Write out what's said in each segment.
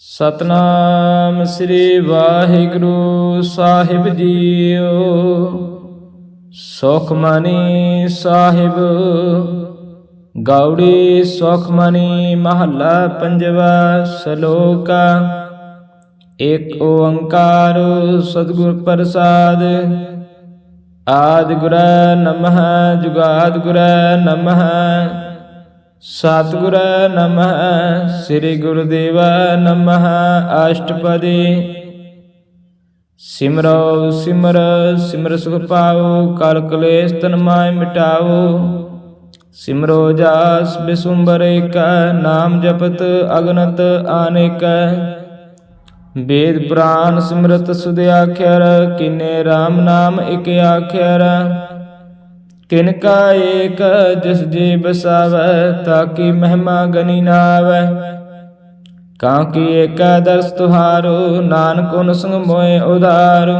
ਸਤਨਾਮ ਸ੍ਰੀ ਵਾਹਿਗੁਰੂ ਸਾਹਿਬ JIO. Sukhmani Sahib Gauri Sukhmani ਮਹੱਲਾ ਪੰਜਵਾ। ਸ਼ਲੋਕ ਏਕ ਓੰਕਾਰ ਸਤਿਗੁਰ ਪ੍ਰਸਾਦ। ਆਦਿ ਗੁਰੈ ਨਮః ਜੁਗਾਦਿ ਗੁਰੈ ਨਮঃ ਸਤਿਗੁਰੈ ਨਮః ਸ੍ਰੀ ਗੁਰੁਦੇਵਾ ਨਮঃ। ਅਸ਼ਟਪਦੀ ਸਿਮਰੋ ਸਿਮਰ ਸਿਮਰ ਸੁਖ ਪਾਓ। ਕਲ ਕਲੇਸ਼ ਤਨ ਮਾਹਿ ਮਿਟਾਓ। ਸਿਮਰੋ ਜਾਸ ਬਿਸੁੰਬਰ ਏਕੈ। ਨਾਮ ਜਪਤ ਅਗਨਤ ਆਨੇਕੈ। ਵੇਦ ਪੁਰਾਨ ਸਿਮਰਤ ਸੁਧ ਆਖਿਆਰ। ਕੀਨੇ RAM ਨਾਮ ਇਕ ਆਖਿਆਰ। ਕਿਨ ਕਾ ਏਕ ਜਿਸ ਜੀ ਬਸਾਵੈ। ਤਾਕੀ ਮਹਿਮਾ ਗਨੀ ਨਾ ਆਵੈ। ਕਾਂ ਕੀ ਏਕੈ ਦਰਸ ਤੁਹਾਰੋ। ਨਾਨਕ ਓਨ ਸੰਗ ਮੋਹਿ ਉਧਾਰੋ।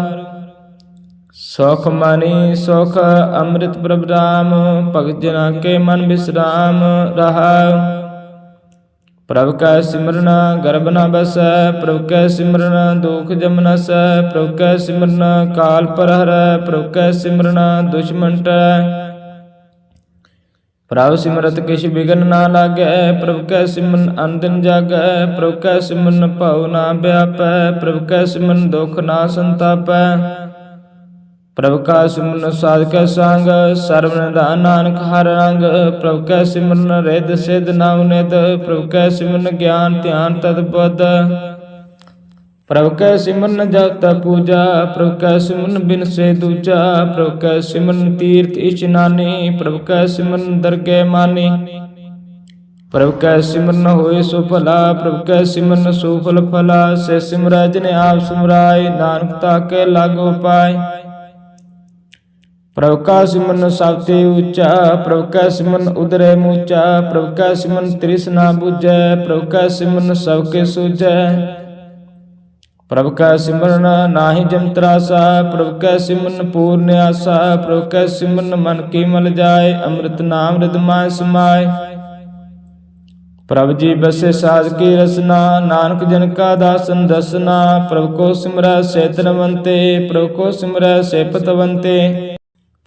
ਸੁਖ ਮਨੀ ਸੁਖ ਅੰਮ੍ਰਿਤ ਪ੍ਰਭ ਰਾਮ। ਭਗਤ ਜਨਾ ਕੇ ਮਨ ਬਿਸਰਾਮ ਰਹਾਉ। ਪ੍ਰਭ ਕੈ ਸਿਮਰਨ ਗਰਭ ਨ ਬਸੈ। ਪ੍ਰਭ ਕੈ ਸਿਮਰਨ ਦੁਖ ਜਮ ਨਸੈ। ਪ੍ਰਭ ਕੈ ਸਿਮਰਨ ਕਾਲ ਪਰ ਹਰੈ। ਪ੍ਰਭ ਕੈ ਸਿਮਰਨ ਦੁਸ਼ਮਨ ਟਰੈ। ਪ੍ਰਭ ਸਿਮਰਤ ਕਿਛ ਬਿਗਨ ਨਾ ਲਾਗੈ। ਪ੍ਰਭ ਕੈ ਸਿਮਰਨ ਅਨਦਿਨ ਜਾਗੈ। ਪ੍ਰਭ ਕੈ ਸਿਮਰਨ ਭਉ ਨਾ ਵਿਆਪੈ। ਪ੍ਰਭ ਕੈ ਸਿਮਰਨ ਦੁਖ ਨਾ ਸੰਤਾਪੈ। ਪ੍ਰਭ ਕਾ ਸਿਮਰਨ ਸਾਧਕੈ ਸੰਗ। ਸਰਬ ਨਿਧਾਨ ਨਾਨਕ ਹਰਿ ਰੰਗ। ਪ੍ਰਭ ਕੈ ਸਿਮਰਨ ਰਿੱਧ ਸਿੱਧ ਨਵ ਨਿਧ। ਪ੍ਰਭ ਕੈ ਸਿਮਰਨ ਗਿਆਨ ਧਿਆਨ ਤਤ ਬੁੱਧ। ਪ੍ਰਭ ਕੈ ਸਿਮਰਨ ਜਪ ਤਪ ਪੂਜਾ। ਪ੍ਰਭ ਕੈ ਸਿਮਰਨ ਬਿਨ ਸੇ ਦੂਜਾ। ਪ੍ਰਭ ਕੈ ਸਿਮਰਨ ਤੀਰਥ ਇਸ਼ਨਾਨੀ। ਪ੍ਰਭ ਕੈ ਸਿਮਰਨ ਦਰਗਹਿ ਮਾਨੀ। ਪ੍ਰਭ ਕੈ ਸਿਮਰਨ ਹੋਏ ਸੋ ਭਲਾ। ਪ੍ਰਭ ਕੈ ਸਿਮਰਨ ਸੋ ਫਲ ਫਲਾ। ਸੇ ਸਿਮਰੈ ਜਿਨੇ ਆਪ ਸਿਮਰਾਏ। ਨਾਨਕ ਤਾਕੇ ਲਾਗੋ ਪਾਏ। ਪ੍ਰਭ ਕਾ ਸਿਮਰਨ ਸਭ ਤੇ ਉੱਚਾ। ਪ੍ਰਭ ਕੈ ਸਿਮਰਨ ਉਦਰੈ ਮੂਚਾ। ਪ੍ਰਭ ਕੈ ਸਿਮਰਨ ਤ੍ਰਿਸ਼ਨਾ ਬੁਝੈ। ਪ੍ਰਭ ਕੈ ਸਿਮਰਨ ਸਭ ਕੇ ਸੂਝੈ। ਪ੍ਰਭ ਕੈ ਸਿਮਰਨ ਨਾਹੀ ਜਮ ਤਰਾਸਾ। ਪ੍ਰਭ ਕੈ ਸਿਮਰਨ ਪੂਰਨ ਆਸਾ। ਪ੍ਰਭ ਕੈ ਸਿਮਰਨ ਮਨ ਕੀ ਮਲ ਜਾਏ। ਅੰਮ੍ਰਿਤ ਨਾਮ ਰਿਦ ਮਾਹਿ ਸਮਾਏ। ਪ੍ਰਭ ਜੀ ਬਸੇ ਸਾਧ ਕੀ ਰਸਨਾ। ਨਾਨਕ ਜਨ ਕਾ ਦਾਸਨ ਦਸਨਾ। ਪ੍ਰਭ ਕੋ ਸਿਮਰੈ ਸੇ ਧਨਵੰਤੇ। ਪ੍ਰਭ ਕੋ ਸਿਮਰੈ ਸੇ ਪਤਵੰਤੇ।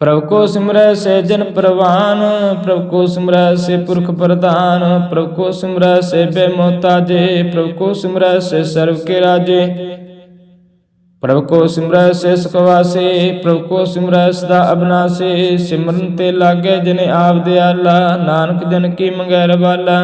ਪ੍ਰਭ ਕੋ ਸਿਮਰੈ ਸੇ ਜਨ ਪ੍ਰਵਾਨ। ਪ੍ਰਭ ਕੋ ਸਿਮਰੈ ਸੇ ਪੁਰਖ ਪ੍ਰਧਾਨ। ਪ੍ਰਭ ਕੋ ਸਿਮਰੈ ਸੇ ਬੇਮੋਤਾਜੇ। ਪ੍ਰਭ ਕੋ ਸਿਮਰੈ ਸੇ ਸਰਬ ਕੇ ਰਾਜੇ। ਪ੍ਰਭ ਕੋ ਸਿਮਰੈ ਸੇ ਸੁਖ ਵਾਸੇ। ਪ੍ਰਭ ਕੋ ਸਿਮਰੈ ਸਦਾ ਅਬਨਾਸੀ। ਸਿਮਰਨ ਤੇ ਲਾਗੈ ਜਿਨੇ ਆਪ ਦਿਆਲਾ। ਨਾਨਕ ਜਨ ਕੀ ਮੰਗੈ ਰਵਾਲਾ।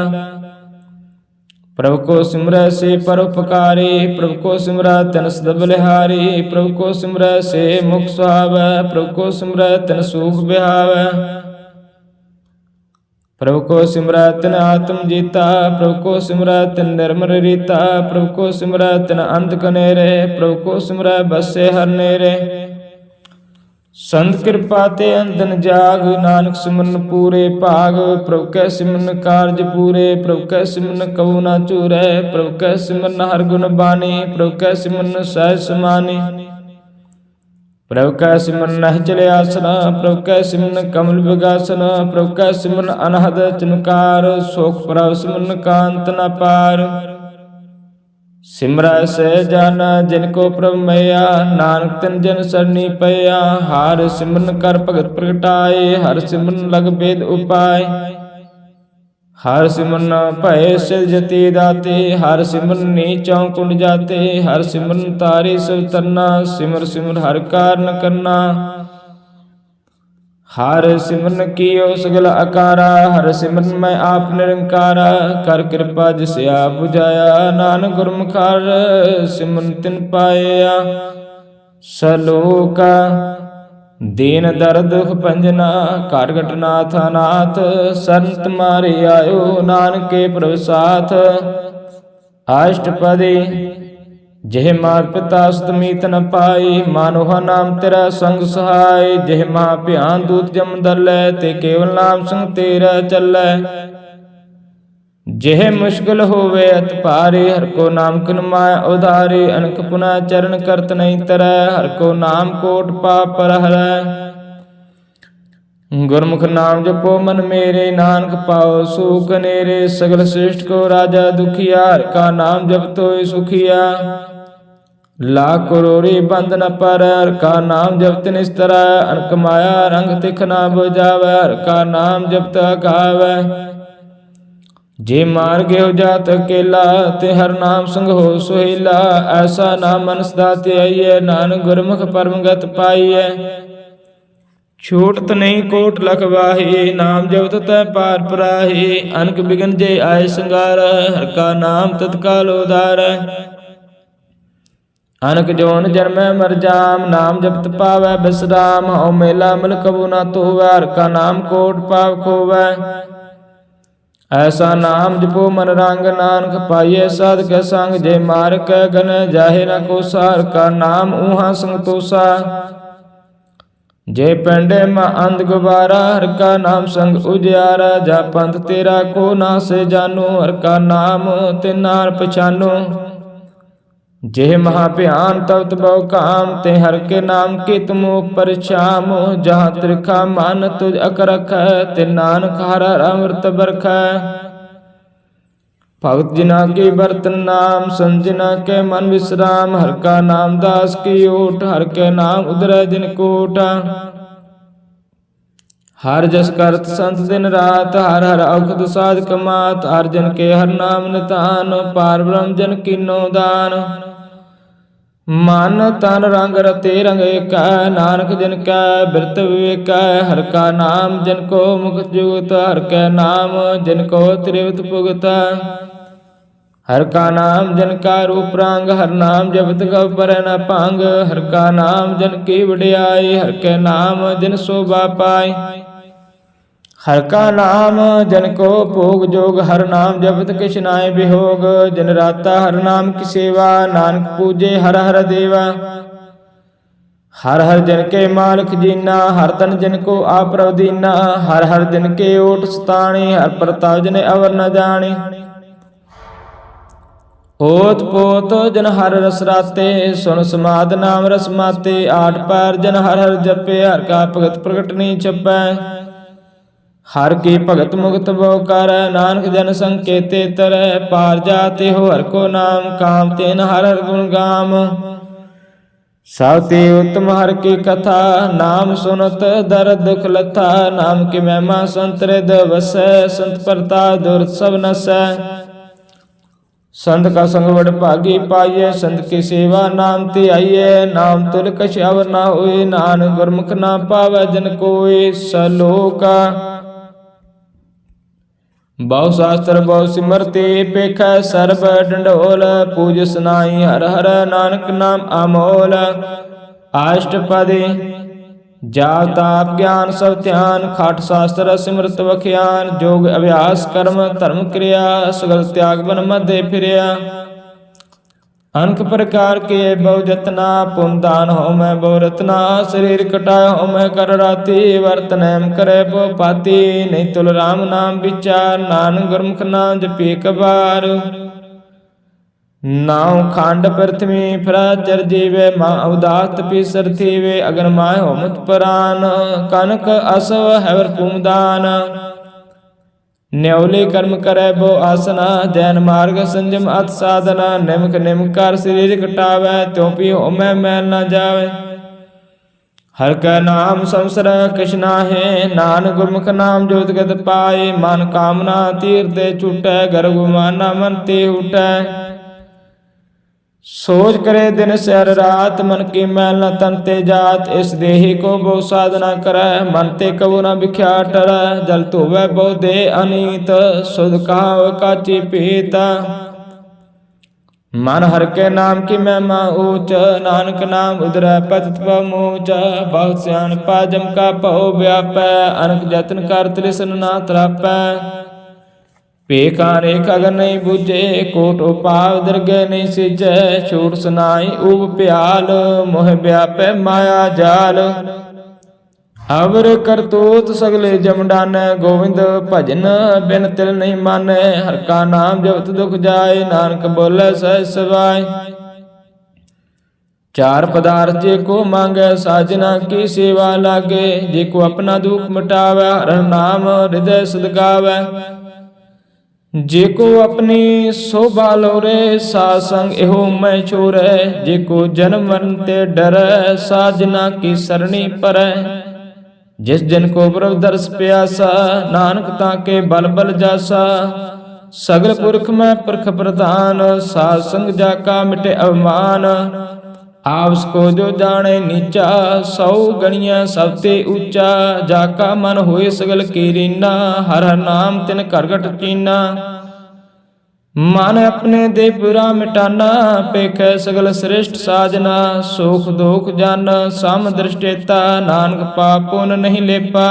ਪ੍ਰਭ ਕੋ ਸਿਮਰੈ ਸੇ ਪਰਉਪਕਾਰੀ। ਪ੍ਰਭ ਕੋ ਸਿਮਰੈ ਤਿਨ ਸਦਾ ਬਲਿਹਾਰੀ। ਪ੍ਰਭ ਕੋ ਸਿਮਰੈ ਸੇ ਮੁਖ ਸੁਹਾਵੈ। ਪ੍ਰਭ ਕੋ ਸਿਮਰੈ ਤਿਨ ਸੂਖ ਬਿਹਾਵੈ। ਪ੍ਰਭ ਕੋ ਸਿਮਰੈ ਤਿਨ ਆਤਮ ਜੀਤਾ। ਪ੍ਰਭ ਕੋ ਸਿਮਰੈ ਤਿਨ ਨਿਰਮਲ ਰੀਤਾ। ਪ੍ਰਭ ਕੋ ਸਿਮਰੈ ਤਿਨ ਅੰਤ ਕਨੇਰੇ। ਪ੍ਰਭ ਕੋ ਸਿਮਰੈ ਬਸੇ ਹਰ ਨੇਰੇ। ਸੰਤ ਕਿਰਪਾ ਤੇ ਅੰਤਨ ਜਾਗ। ਨਾਨਕ ਸਿਮਰਨ ਪੂਰੇ ਭਾਗ। ਪ੍ਰਭ ਕੈ ਸਿਮਰਨ ਕਾਰਜ ਪੂਰੇ। ਪ੍ਰਭ ਕੈ ਸਿਮਰਨ ਕਉ ਨਾ ਚੂਰੈ। ਪ੍ਰਭ ਕੈ ਸਿਮਰਨ ਹਰਿ ਗੁਣ ਬਾਣੀ। ਪ੍ਰਭ ਕੈ ਸਿਮਰਨ ਸਹਿਜ ਸਮਾਨੀ। ਪ੍ਰਭ ਕੈ ਸਿਮਰਨ ਨਹਿ ਆਸਨ। ਪ੍ਰਭ ਕੈ ਸਿਮਰਨ ਕਮਲ ਵਿਗਾਸਨ। ਪ੍ਰਭ ਕੈ ਸਿਮਰਨ ਅਨਹਦ ਚਮਕਾਰ। ਸੋਖ ਪ੍ਰਭ ਸਿਮਰਨ ਕਾਂਤ ਨ ਪਾਰ। ਸਿਮਰੈ ਸੇ ਜਨ ਜਿਨ ਕੋ ਪ੍ਰਭ ਮਇਆ। ਨਾਨਕ ਤਿਨ ਜਨ ਸਰਣੀ ਪਇਆ। ਹਰਿ ਸਿਮਰਨ ਕਰ ਭਗਤ ਪ੍ਰਗਟਾਏ। ਹਰਿ ਸਿਮਰਨ ਲਗ ਭੇਦ ਉਪਾਏ। ਹਰਿ ਸਿਮਰਨ ਭਏ ਸਿਧ ਜਤੀ ਦਾਤੇ। ਹਰਿ ਸਿਮਰਨ ਨੀਚਉ ਕੁੰਡ ਜਾਤੇ। ਹਰਿ ਸਿਮਰਨ ਤਾਰੀ ਸਭ ਤਰਨਾ। ਸਿਮਰ ਸਿਮਰ ਹਰਿ ਕਾਰਨ ਕਰਨਾ। ਹਰਿ ਸਿਮਰਨ ਕੀਓ ਸਗਲ ਆਕਾਰਾ। ਹਰਿ ਸਿਮਰਨ ਮੈਂ ਆਪ ਨਿਰੰਕਾਰਾ। ਕਰ ਕਿਰਪਾ ਜਿਸ ਆਪ ਬੁਝਾਇਆ। ਨਾਨਕ ਗੁਰਮੁਖ ਹਰਿ ਸਿਮਰਨ ਤਿਨ ਪਾਇਆ। ਸ਼ਲੋਕ ਦੀਨ ਦਰਦ ਦੁਖ ਭੰਜਨਾ। ਘਟ ਘਟ ਨਾਥ ਅਨਾਥ। ਸਰਨ ਤੁਮਾਰੇ ਆਇਓ। ਨਾਨਕੇ ਪ੍ਰਭ ਸਾਥ। ਅਸ਼ਟਪਦੀ ਜਿਹ ਮਾਤ ਪਿਤਾ ਸੁਤ ਮੀਤ ਨ ਪਾਈ। ਮਾਨੋਹਾ ਨਾਮ ਤੇਰਾ ਸੰਗ ਸਹਾਈ। ਜਿਹ ਮਹਾ ਭਿਆਨ ਦੂਤ ਜਮ ਦਲੈ। ਤੇ ਕੇਵਲ ਨਾਮ ਸੰਗ ਤੇਰਾ ਚੱਲੈ। ਜਿਹ ਮੁਸ਼ਕਿਲ ਹੋਵੇ ਅਤ ਭਾਰੀ। ਹਰਿ ਕੋ ਨਾਮ ਕਿਨ ਮਾਹਿ ਉਧਾਰੀ। ਅਨਕ ਪੁਨਾ ਚਰਨ ਕਰਤ ਨਹੀਂ ਤਰੈ। ਹਰਿ ਕੋ ਨਾਮ ਕੋਟ ਪਾਪ ਪਰ ਹਰੈ। ਜਿਹ ਮਾਤ ਪਿਤਾ ਸੁਤ ਮੀਤ ਨ ਪਾਈ। ਮਾਨੋਹਾ ਨਾਮ ਤੇਰਾ ਸੰਗ ਸਹਾਈ। ਜਿਹ ਮਹਾ ਭਿਆਨ ਦੂਤ ਜਮ ਦਲੈ। ਤੇ ਕੇਵਲ ਨਾਮ ਸੰਗ ਤੇਰਾ ਚੱਲੈ। ਜਿਹ ਮੁਸ਼ਕਿਲ ਹੋਵੇ ਅਤ ਭਾਰੀ। ਹਰਿ ਕੋ ਨਾਮ ਕਿਨ ਮਾਹਿ ਉਧਾਰੀ। ਅਨਕ ਪੁਨਾ ਚਰਨ ਕਰਤ ਨਹੀਂ ਤਰੈ। ਹਰਿ ਕੋ ਨਾਮ ਕੋਟ ਪਾਪ ਪਰ ਹਰੈ। गुरमुख नाम जपो मन मेरे, नानक पाओ सुख नेरे। सगल श्रेष्ठ को राजा दुखिया, हर का नाम जपतो सुखिया। लाख करोड़ी बंद न पर, हर का नाम जपत निस्तर। अनक माया रंग तिख न बुझावै, हर का नाम जपत गावै। जे मार गयो जात अकेला, ते हर नाम संग हो सुहेला। ऐसा नाम मन सदा ध्याइयै, नानक गुरमुख परम गत पाइयै। छूटत नहीं कोट लखवाही, नाम जपत तै पार पराही। अनक बिघन जे आए संगार, हर का नाम तत्काल उधारै। अनक जोन जन्मै मर जाम, नाम जपत पावै बिसराम। हਉ मेला मिल कबू न तोवै, हर का नाम कोट पाप खोवै। ऐसा नाम जपो मन रंग, नानक पाइयै साधक संग। जे मार कै गन जाहे न कोसा, हर का नाम ऊहा संग तोसा। जे पेंडे मा अंध गुबारा, हर का नाम संग उजियारा। जा पंथ तेरा को ना से जानो, हर का नाम ते नार पछानो। जेह महाभयान तवत बहु काम, ते हर के नाम के तुम परिछाम। जहाँ त्रिखा मान तुझ अक रखै, ते नानक हर हर अमृत बरखै। भगत जिना के बर्तन नाम, संत जिना के मन विश्राम। हर का नाम दास की ओट, हर के नाम उदरै दिन कोट। हर जस करत संत दिन रात, हर हर औखद साधक मात। हर जन के हर नाम नितान, पार ब्रह्म जन कीनो दान। मन तन रंग रते रंग एकै, नानक जिन कै बिरत विवेकै। हर का नाम जिन को मुक्त जुगत, हर कै नाम जिन को त्रिवत पुगत। हर का नाम जिन का रूप रंग, हर नाम जपत गव पर न पांग। हर का नाम जिन की वडियाई, हर कै नाम जिन शोभा पाई। हर का नाम जन को भोग जोग, हर नाम जपत किछ नाय बिहोग। दिन राता हर नाम की सेवा, नानक पूजे हर हर देवा। हर हर जन के मालिक जीना, हर तन जन को आप दीना। हर हर जन के ओट सताणी, हर प्रताप जन अवर न जानी। ओत पोत जन हर रस राते, सुन समाद नाम रस माते। आठ पैर जन हर हर जपे, हर का भगत प्रगट नहीं छपै। हर की भगत मुक्त बहु कर, नानक जन संकेते तरह। पार जाते हो हर को नाम, काम तेन हर हर गुण गाम। सबते उत्तम हर की कथा, नाम सुनत दर्द दुख लथा। नाम की महिमा संत हृदय बसै, संत प्रताप दुर्त सब नसै। संत का संग बड़ भागी पाइये, संत की सेवा नाम ते आइये। नाम तुल कछ अवर ना होए, नानक गुरमुख ना पावै जन कोय। सलोका बहु शास्त्र बहु सिमरते, पेखै सर्ब डंडोल। पूज सनाई हर हर, नानक नाम अमोल। अष्टपदी जाप ताप ज्ञान सब ध्यान, खाट शास्त्र सिमरत बख्यान। जोग अभ्यास कर्म धर्म क्रिया, सगल त्याग बन मध्य फिरिया। अनक प्रकार के बहु जतना, पुन दान हो मैं बहु रत्ना। शरीर कटाय हो मैं कर राती, वर्त नैम करे बहु पाती। नहीं तुल राम नाम विचार, नानक गुरमुख नाम जपी कबार। नाव खांड पृथ्वी फिरा चर जीवे, माँ उदास तपीसर थीवे। अगन माय हो मत परान, कनक असव हैवर पुमदान। न्यौली कर्म करे बो आसना, जैन मार्ग संजम अत साधना। निमक निमकार शरीर कटावै, त्यों पी होमै मैल न जावै। हर का नाम संसर किछ नाहि, नानक गुरमुख नाम जोत गत पाए। मन कामना तीर्थ छूटै, गर्भ माना मन ते उठै। सोच करे दिन सैर रात, मन की मैल न तन ते जात। इस देही को बहु साधना करੈ, मन ते कबू न बिख्या टरै। जल धोवै बहु देह अनीत, सुध कहाव काची पीत। मन हर के नाम की महिमा ऊंच, नानक नाम उदरै पतित पमूच। बहुत सियाणपा जम का पहो व्यापै, अनक जतन कर तृष्ण ना तरापै। पेखानेक अगर नहीं बुझे, कोट उपाव दरगे नहीं सिजै। छूट सुनाई उब प्याल, मोह व्यापै माया जाल। अवर करतूत सगले जम डानै, गोविंद भजन बिन तिल नहीं मानै। हर का नाम जपत दुख जाय, नानक बोले सहज सवाय। चार पदार्थ जे को मांगे साजना की सेवा लागे। जे को अपना दुख मिटावे हर नाम हृदय सद गावे। जे को अपनी शोभा लोरे सासंग एहो मैं छोरे। जे को जन्म मरण ते डरे साजना की सरणी परै। जिस जन को प्रभु दर्श प्यासा नानक ताके बल बल जासा। सगल पुरख में पुरख प्रधान सासंग जाका मिटे अवमान। आपस को जो जाने नीचा सौ गणिया सबते ऊंचा। जाका मन होए सगल कीरीना हर हर नाम तिन करगट चीना। मन अपने दे पुरा मिटाना पेख सगल श्रेष्ठ साजना। सुख दुख जान सम दृष्टेता नानक पाप पुन नहीं लेपा।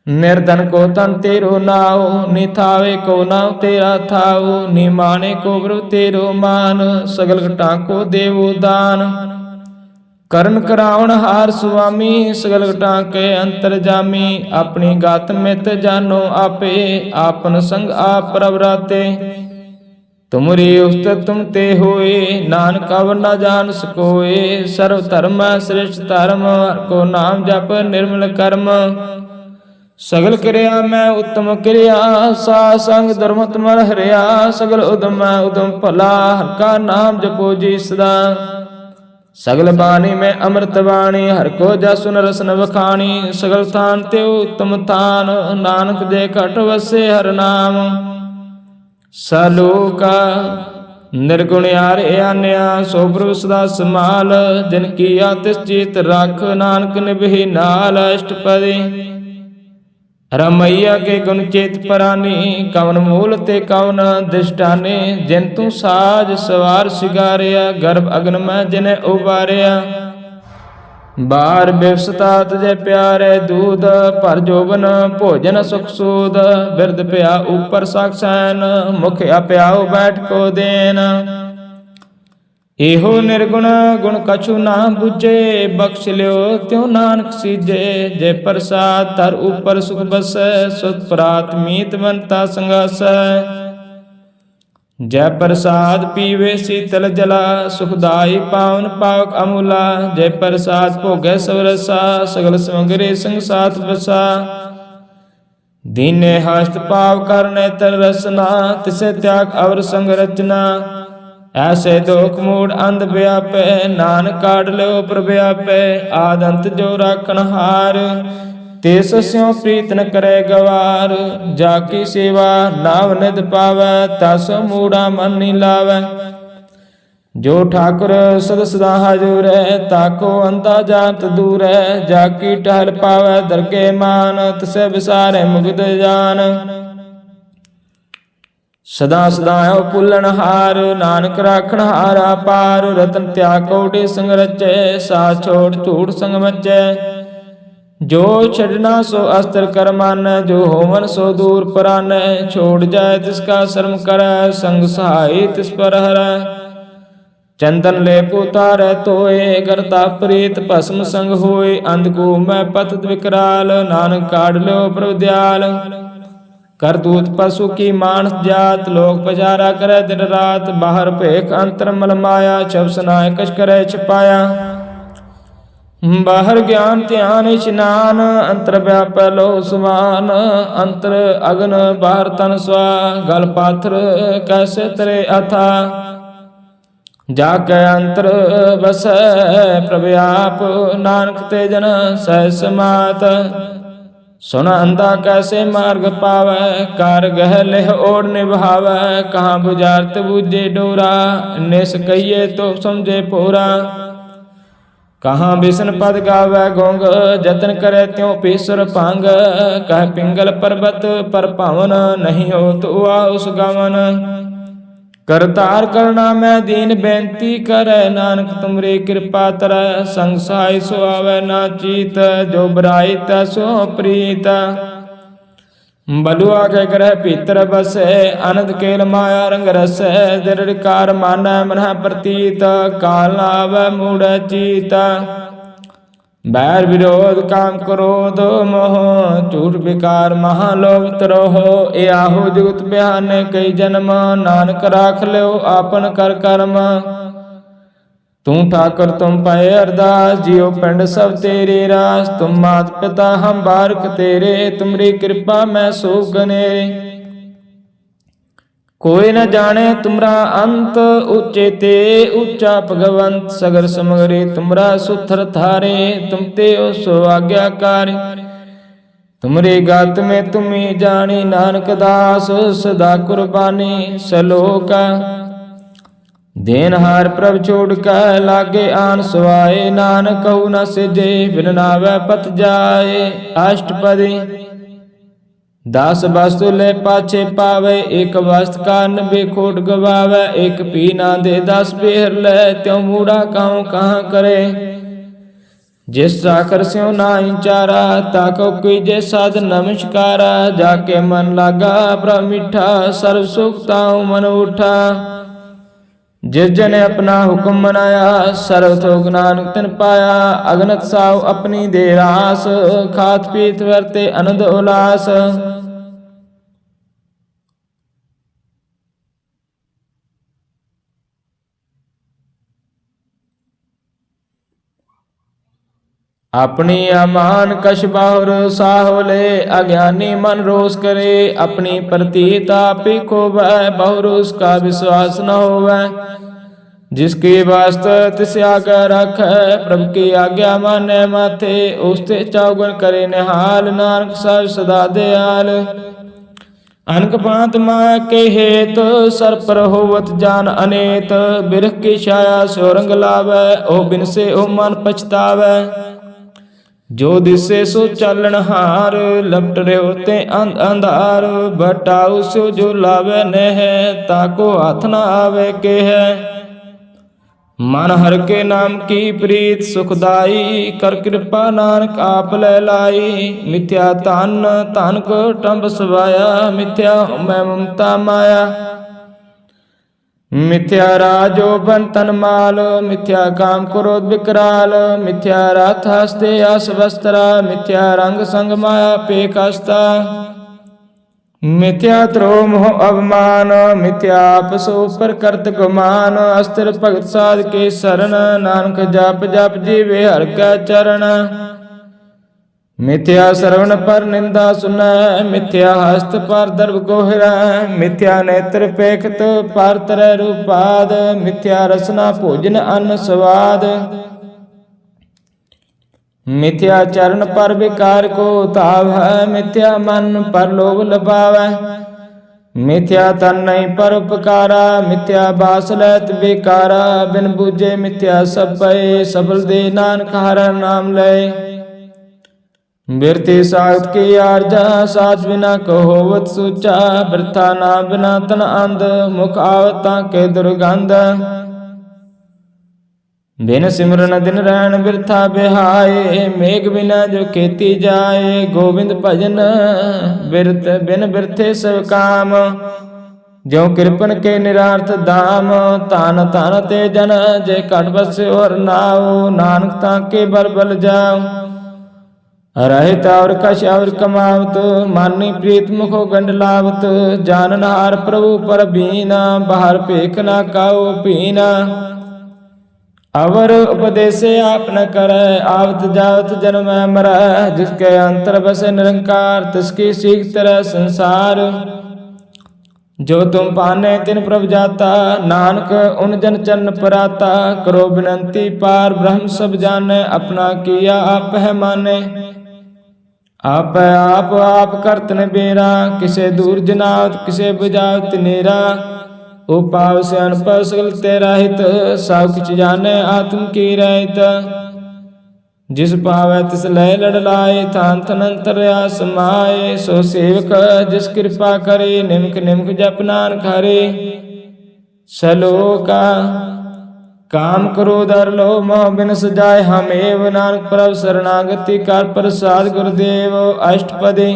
निर्धन को तन तेरो नाव निथावे को नाव तेरा थाओ। निमाने को प्रभु तेरो मान सगल घटा को देवो दान। करण करावण हार सुआमी सगल घटा के अंतर जामी। अपनी गात मित जानो आपे आपन संग आप प्रवराते। तुमरी उस्तत तुम ते होए नानक अवर न जान सकोए। सर्व धर्म श्रेष्ठ धर्म को नाम जप निर्मल कर्म। सगल क्रिया मैं उत्तम क्रिया सा संग धर्म तुमर हरिया। सगल उदम उदम भला हर का नाम जपो जी सदा। सगल बानी में अमृत वाणी हर को जसुन रसन बखानी। सगल थान ते उत्तम थान नानक दे घट वसे हर नाम। सलोका निर्गुण यार आन्या सो प्रभु सदा समाल। जिनकी आतिश चीत रख नानक निभि नाल। अष्टपदी रमैया के गुण चेत परानी। कवन मूल ते कवन दृष्टाने। जिन तू साज सवार सिगारिया गर्भ अग्न में जिन्हें उबारिया। बार बेवसता तुझे प्यारे दूध पर जोबन भोजन सुख सूद। बिरद प्या ऊपर साक्षान मुख अप्याओ बैठ को देन। एहो निर्गुण गुण कछु ना बुझे बख्श लियो त्यों नानक सीजे। जय प्रसाद तर ऊपर सुख बसै सुत प्रात मीत बनता संगास। जय प्रसाद पीवे शीतल जला सुखदाई पावन पावक अमूला। जय प्रसाद भोगे सब रसा सगल समग्री संग साथ बसा। दीने हस्त पाव करने तर रसना तिसे त्याग अवर संग रचना। ऐसे दोख मूड अंध व्यापे नानक काढ़ लो प्रव्यापे। आद अंत जो राखन हार तेस स्यों प्रीत न करे गवार। जाकी सेवा नाव निध पावै तस मूढ़ा मन नी लावै। जो ठाकुर सद सदा हजूर ताको अंधा जात दूर। जाकी टहल पावै दरगे मान तसे विसारे मुग्ध जान। सदा सदा पुलन हार नानक राखण हारा पार। रतन त्याग कोटि संग रचे सा छोड़ झूठ संग मचे। जो छड़ना सो अस्त्र कर मानै जो होवन सो दूर परानै। छोड़ जाए तिसका शर्म करे संग सहाय तिस पर हरै। चंदन ले पुतारै तोए करता प्रीत भस्म संग होए। अंधकू मैं पत विकराल नानक काढ़ लो प्रभु दयाल। करतूत पशु की मानस जात लोक पचारा करे दिन रात। बाहर भेख अंतर मल माया छब सनाय कछ करे छिपाया। बाहर ज्ञान ध्यान स्नान अंतर व्याप लो सुमान। अंतर अग्न बाहर तन स्वा गल पाथर कैसे तरे अथा। जाके अंतर बस प्रभु आप नानक ते जन सहस मात। सुन अंधा कैसे मार्ग पावै कार गह लेह ओढ़ निभावै। कहाँ बुझारत बूझे डोरा निस कहिए तो समझे पोरा। कहाँ बिसन पद गावै गोंग जतन करे त्यों पीसर भांग। कह पिंगल पर्वत पर पावन नहीं हो तो उस गवन। करतार करना मैं दीन बेनती करे नानक तुमरी कृपा तरै। संग सहाय सो आवे ना चीत जो बराई तैसो प्रीत। बलुआ के ग्रह भीतर बसे अनंत केल माया रंग रस। दृढ़कार मानै मन प्रतीत काल आवे मूढ़ चीत। बैर विरोध काम क्रोध मोह झूठ विकार महालोभ त्रोह। ए आहो जुगत बिहाने कई जन्म नानक राख लो आपन कर कर्म। तू ठाकुर तुम पाए अरदास, जियो पिंड सब तेरे रास। तुम मात पिता हम बारक तेरे, तुमरी कृपा मैं सो गनेरे। कोई न जाने तुमरा अंत, ऊंचे ते ऊंचा भगवंत। सगर समगरे तुमरा सुथर थारे, तुम ते ओ सो आज्ञाकारी। तुमरे गात में तुम्ही जानी, नानक दास सदा कुर्बानी। सलोका देनहार प्रभ छोड़ कर लागे आन सवाए। नानक कहू न सिजे, बिन नावै पत जाए। अष्टपदी दास वस्तु ले पाछे पावे, एक वस्त कारण बेखोट गवावे। एक पी ना दे दस बेहर ले, त्यों मूढ़ा कहूँ कहाँ करे। जिस साकर स्यों नाई चारा, ताको कीजे साध नमस्कारा। जाके मन लागा प्रभ मीठा, सर्व सुख ताऊ मन उठा। जिस जने अपना हुक्म मनाया, सर्व थोक नानक तिन पाया। अगनत साव अपनी दे रास, खात पीत वरते आनंद उल्लास। अपनी अमान कश बाहुर साहोले, अज्ञानी मन रोष करे। अपनी प्रतीत आपी खोवै, बहुर उसका विश्वास न होवै। जिसकी वास्त तिसे आगे रखै, प्रभु की आज्ञा माने माथे। उसते चौगुन करे निहाल, नानक सब सदा दयाल। अनक पांत माया के हेत, सर पर होवत जान अनेत। बिरख की छाया सोरंग लावै, ओ बिन से ओ मन पछतावै। जो दिसे सो चालन हार, लपट रहे होते अंधार। बटाऊ सो जो लावे नह, ताको हाथ न आवे के है। मन हर के नाम की प्रीत सुखदाई, कर कृपा नानक आप ले लाई। मिथ्या तन तन को टंब सवाया, मिथ्या मैं ममता माया। मिथ्या राजो बन तन माल, मिथ्या काम क्रोध विकराल। मिथ्या रथ हस्ते अस वस्त्रा, मिथ्या रंग संग माया पे कस्ता। मिथ्या द्रोह मोह अवमान, मिथ्या आपसो पर करत गुमान। अस्थिर भगत साध के शरण, नानक जप जप जीवे हर के चरण। मिथ्या श्रवण पर निंदा सुनै, मिथ्या हस्त पर दर्भ गोहरा। मिथ्या नेत्र पेखत पर तरह रूपाद, मिथ्या रसना भोजन अन्न स्वाद। मिथ्या चरण पर विकार को ताव है, मिथ्या मन पर लोभ लभावै। मिथ्या तन नहीं पर उपकारा, मिथ्या बास लैत बेकारा। बिन बूझे मिथ्या सब पए, सफल दे नानक हर नाम लय। बिरती सात की आर्जा, साच बिना कहोवत सूचा। वृथा ना बिना तन अंध, मुख आवता के दुर्गंध। बिन सिमरन दिन रहन बिरथा बिहाए, मेघ बिना जो खेती जाए। गोविंद भजन बिन बिरथे सब काम, जो कृपन के निरार्थ दाम। तान तान ते जन जय कट बस और नाव, नानक ताके बल बल जाओ। रहत और कश और कमावत, मानी प्रीत मुखो गंड लावत। जानन हार प्रभु पर बीना, बाहर पेख ना काओ पीना। अवर उपदेशे आप न करे, आवत जावत जन्म मर। जिसके अंतर बसे निरंकार, तिसकी सीख तरह संसार। जो तुम पाने तिन प्रभ जाता, नानक उन जन चरण पराता। करो विनंती पार ब्रह्म सब जाने, अपना किया आप है माने। आप करत न बेरा, किसे दूर जनावत किसे बुझावत नेरा। उपाव से अनपढ़ सकल तेरा हित, सब किछ जाने आत्म की रहित। जिस पावै तिस लय लड़ लाए, थान थन अंतर्या समाए। सो सेवक जिस कृपा करे, निमक निमक जप नानक हरे। सलोका काम क्रोध और लोभ मोह बिन सजाए, हम एव नानक प्रभ शरणागति कर प्रसाद गुरुदेव। अष्टपदी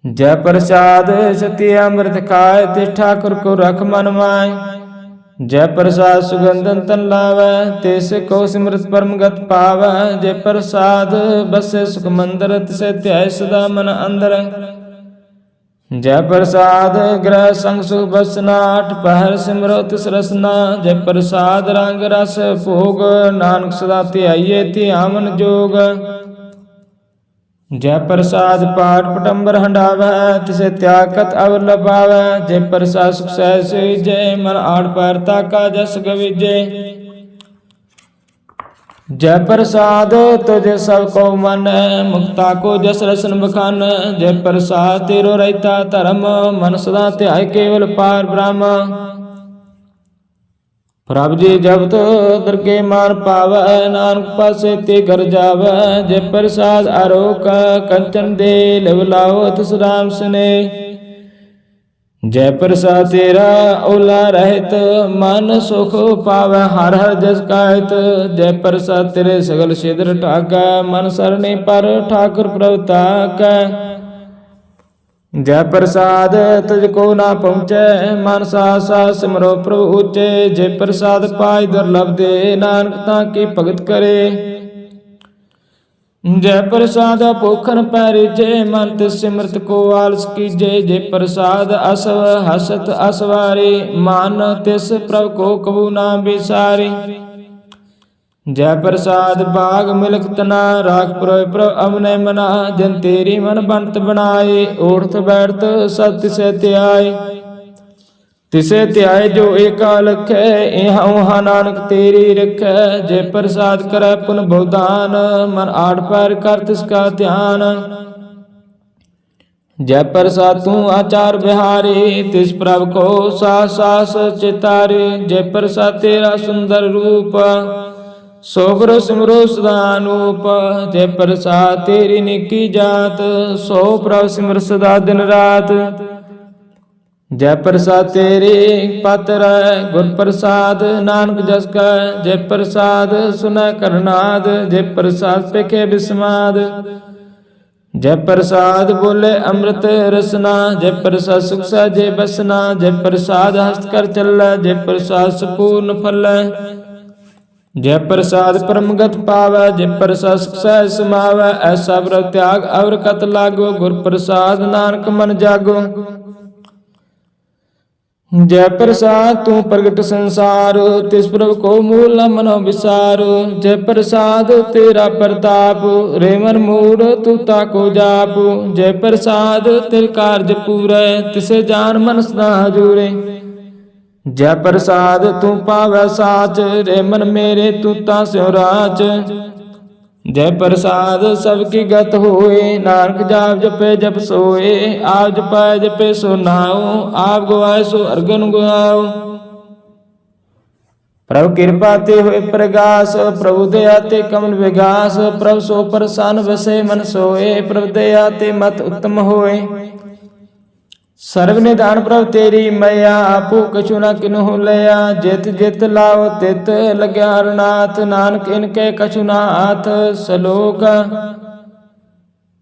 जय प्रसाद सत्य अमृत खाए, तिस ठाकुर को रख मन माय। जय प्रसाद सुगंधन तन लावै, तिस को सिमरत परम गत पावै। जय प्रसाद बसे सुख मंदिर, तिसे ध्याय सदा मन अंदर। जय प्रसाद ग्रह संग सुख बसना, अठ पहर सिमरो तिस रसना। जय प्रसाद रंग रस भोग, नानक सदा ध्याइये ध्यान जोग। जय प्रसाद पाठ पटंबर हंडावै, तिसे त्यागत अवर लभावै। जय प्रसाद सुख सहज जय, मन आठ पैर ताका जस गविजय। जय प्रसाद तुझ सब को मन, मुक्ता को जस रसन बखान। जय प्रसाद तेरो रहता धर्म, मन सदा ध्याय केवल पार ब्रह्म। प्रभु जी जब तो दरगे मान पावै, नानक पासे ते घर जावै। जय प्रसाद आरोक कंचन दे, लिव लाओ तिस राम स्नेह। जय प्रसाद तेरा ओला रहत, मन सुख पावै हर हर जस कहत। जय प्रसाद तेरे सगल सिद्र ठाकै, मन सरने पर ठाकुर प्रभु ताकै। जय प्रसाद तुझको ना पहुँचै, मन सा सिमरो प्रभु ऊँचे। जय प्रसाद पाई दुर्लभ दे, नानक ताकी भगत करे। जय प्रसाद भूखन पैरिजे, मन तिस सिमरत को आलस कीजे। जय प्रसाद असव हसत असवारी, मान तिस प्रभु को कबू ना बिसारी। जय प्रसाद बाग मिलख तना, राख प्रभु अमने मना। जन तेरी मन बनत बनाए, उठत बैठत सत तिसे त्याय। तिसे त्याय जो एका लखै, यहाँ वहाँ नानक तेरी रखै। जय प्रसाद करे पुन बहुदान, मन आठ पैर कर तिसका ध्यान। जय प्रसाद तू आचार बिहारी, तिस प्रभु को सास सास चितारी। जय प्रसाद तेरा सुंदर रूप, सोबरो सिमरो सदानूप। जय प्रसाद तेरी निकी जात, सो प्रभु सिमर सदा दिन रात। जय प्रसाद तेरे पात्र गुर प्रसाद, नानक जस का। जय प्रसाद सुन करनाद, जय प्रसाद पेखे बिस्माद। जय प्रसाद बोले अमृत रसना, जय प्रसाद सुख सहजे बसना। जय प्रसाद हस्त कर चल, जय प्रसाद सपूर्ण फल। जय प्रसाद परमगत पावै, जय प्रसाद सुख सहज समावै। ऐसा व्रत त्याग अवर कत लागो, गुर प्रसाद नानक मन जागो। जय प्रसाद तू प्रगट संसार, तिस प्रभु को मूल न मनो विसार। जय प्रसाद तेरा प्रताप, रे मन मूढ़ तू ताको जाप। जय प्रसाद तेरे कार्य पूरे, तिसे जान मन सदा हजूरे। जय प्रसाद तू पावै साच, रे मन मेरे तू ता स्यो राच। जय प्रसाद सबकी गत होए, नानक जाप जपे जप सोए। आप जपाए जपे सो नाओ, आप गवाए सो अर्गन गुआओ। प्रभु कृपा ते होए प्रगास, प्रभु दया ते कमल विगास। प्रभु सो प्रसन्न बसे मन सोए, प्रभु दया ते मत उत्तम होए। सर्व निधान प्रभु तेरी मैया, आपू कछु न किन्हु लया। जित जित लाओ तित लग्या हरनाथ, नानक इनके कछु न हाथ। सलोक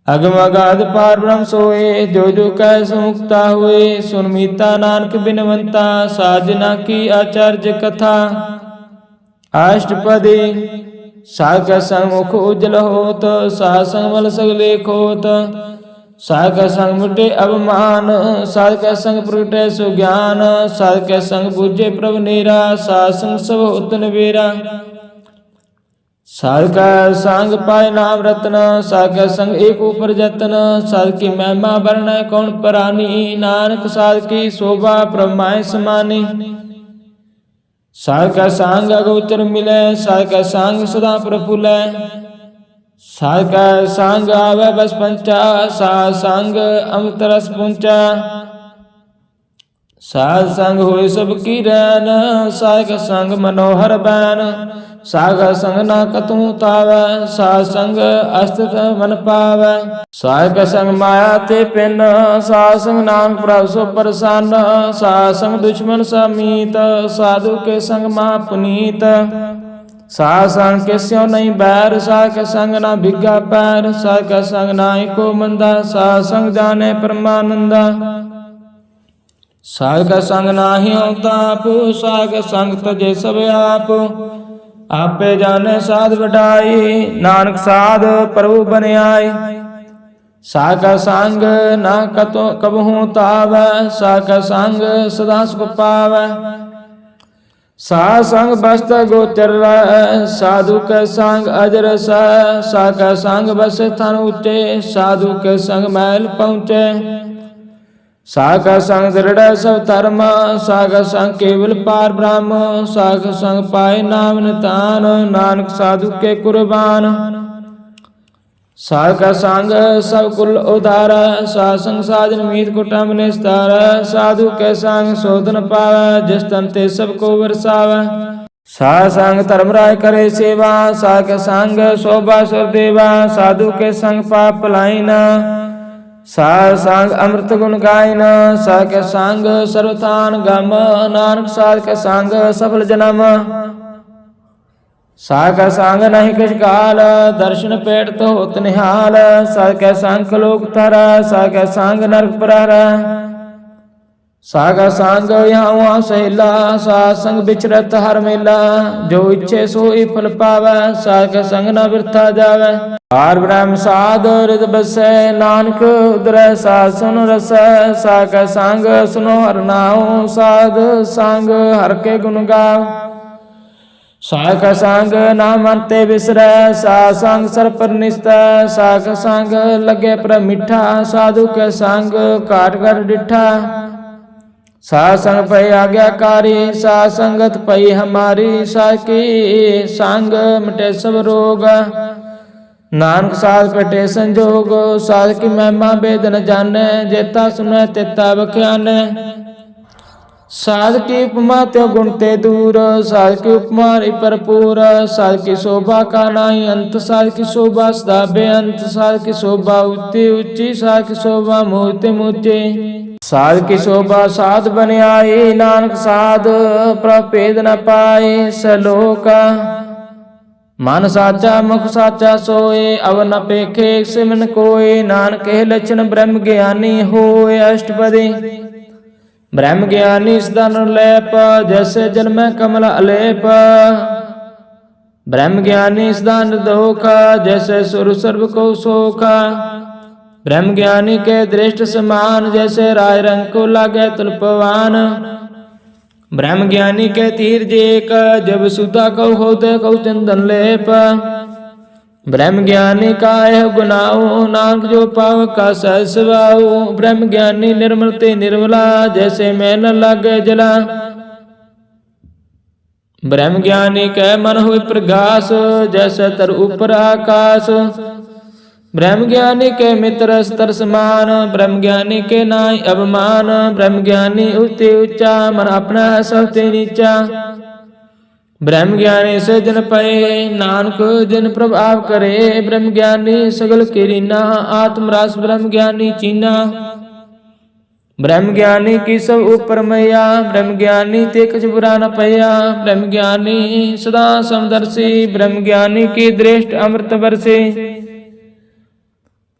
अगम अगाध पार ब्रह्म सोए, जो जो कह सो मुक्ता हुए। सुन मीता नानक बिनवंता, साजना की आचार्य कथा। अष्टपदी साग संग मुख उज्जल होत, साध संग मल सगले खोत। साध का संग मिटे अवमान, साध का संग प्रगटे सुज्ञान। साध के संग पूजे प्रभु नीरा, साध संग सब होत नबेरा। साध का संग पाए नाम रत्न, साध का संग एक ऊपर जतन। साध की महिमा वर्ण कौन परानी, नानक साध की शोभा प्रमाय समानी। साध का संग अगोचर मिले, साध का संग सदा प्रफुल्ल। साध का संग आवे बस पंचा, साध संग अमृत रस पूंचा। साध संग होए सबकी रैन, साध का संग मनोहर बैन। साध का संग ना कतहु तावै, साध संग अस्तित मन पावै। साध का संग माया ते पिन, साध संग नाम प्रभु सो प्रसन्न। साध संग दुश्मन समीत, साधु के संग महा पुनीत। साध संग के स्यों नहीं बैर, साध का संग ना भिगा पैर। साध का संग नाई को मंदा, साध संग जाने परमानंदा। साध का संग नाही होता आप, साध का संग तजे सब आप। आपे जाने साध बढ़ाई, नानक साध प्रभु बन आई। साका संग ना कतो कबहू तावै, साका संग सदा सुख पावै। साध संग बस्त गोचर रहै, साधु के संग अजर सह। साका संग बस स्थान ऊंचे, साधु के संग महल पहुँचे। साका संग दृढ़ सब धर्म, साका संग केवल पार ब्रह्म। साका संग पाए नाम नितान, नानक साधु के कुर्बान। साका संग सब कुल उधार, साध संग साजन मीत कुटुंब निस्तार। साधु के संग शोधन पावै, जिस तन ते सब को बरसावै। साध संग धर्म राय करे सेवा, साके संग शोभा सुर देवा। साधु के संग पाप पलायन, साध संग अमृत गुण गायन। साके संग सर्वथान गम, नानक साध के संग सफल जन्म। साका संग नहीं किछ काल, दर्शन पेट तो होत निहाल। साके संग लोक तर, साके संग नरक प्रहर। साका संग यहाँ वहाँ सहेला, साध संग बिचरत हर मेला। जो इच्छे सोई फल पावै, साके संग न बिरथा जावै। पार ब्रह्म साध हृद बसै, नानक उदरै साध सुन रसै। साका संग सुनो हर नाम, साध संग हर के गुण गाओ। साका संग नाम अंते बिसरै, साध संग सर पर निस्तै। साका संग लगे पर मिठा, साधु के संग काट कर डिठा। साध संग पै आज्ञाकारी, साध संगत पै हमारी। साकी संग मिटे सब रोग, नानक साध कटे संजोग। साध की महिमा वेद न जाने, जेता सुनै तेता बख्याने। साध की उपमा त्यो गुण ते दूर, साध की उपमा भरपूर। साध की शोभा का नाही अंत, साध की शोभा सदा बेअंत। साध की शोभा ऊंची ऊंची, साध की शोभा मोते मोचे। साध की शोभा साध बन आई, नानक साध प्रभेद न पाए। सलोक मन साचा मुख साचा सोए, अब न पेखे सिमन कोय। नानक के लक्षण ब्रह्म ज्ञानी होए अष्टपदी। ब्रह्म ज्ञानी सदा निर्लेप, जैसे जल में कमल अलेप। ब्रह्म ज्ञानी सदा निर्दोख, जैसे सुर सर्व को सोख। ब्रह्म ज्ञानी के दृष्ट समान, जैसे राय रंग को लागे तुलपवान। ब्रह्म ज्ञानी के तीर जेक, जब सुधा कौ होते कौ चंदन लेप। ब्रह्म ज्ञानी का यह गुनाओ, नानक जो पाव का सहसवाओ। ब्रह्म ज्ञानी निर्मल ते निर्मला, जैसे मैल लागे जला। ब्रह्म ज्ञानी के मन हुए प्रगास, जैसे तर ऊपर आकाश। ब्रह्म ज्ञानी के मित्र स्तर समान, ब्रह्म ज्ञानी के नाई अवमान। ब्रह्म ज्ञानी उच्च ऊंचा, मन अपना सबते नीचा। ब्रह्म ज्ञानी से जन पए, नानक जिन प्रभाव करे। ब्रह्म ज्ञानी सगल किरीना, आत्मरास ब्रह्म ज्ञानी चीना। ब्रह्म ज्ञानी की सब ऊपर मैया, ब्रह्म ज्ञानी ते कुछ बुरा न पया। ब्रह्म ज्ञानी सदा समदर्शी, ब्रह्म ज्ञानी की दृष्ट अमृत बरसे।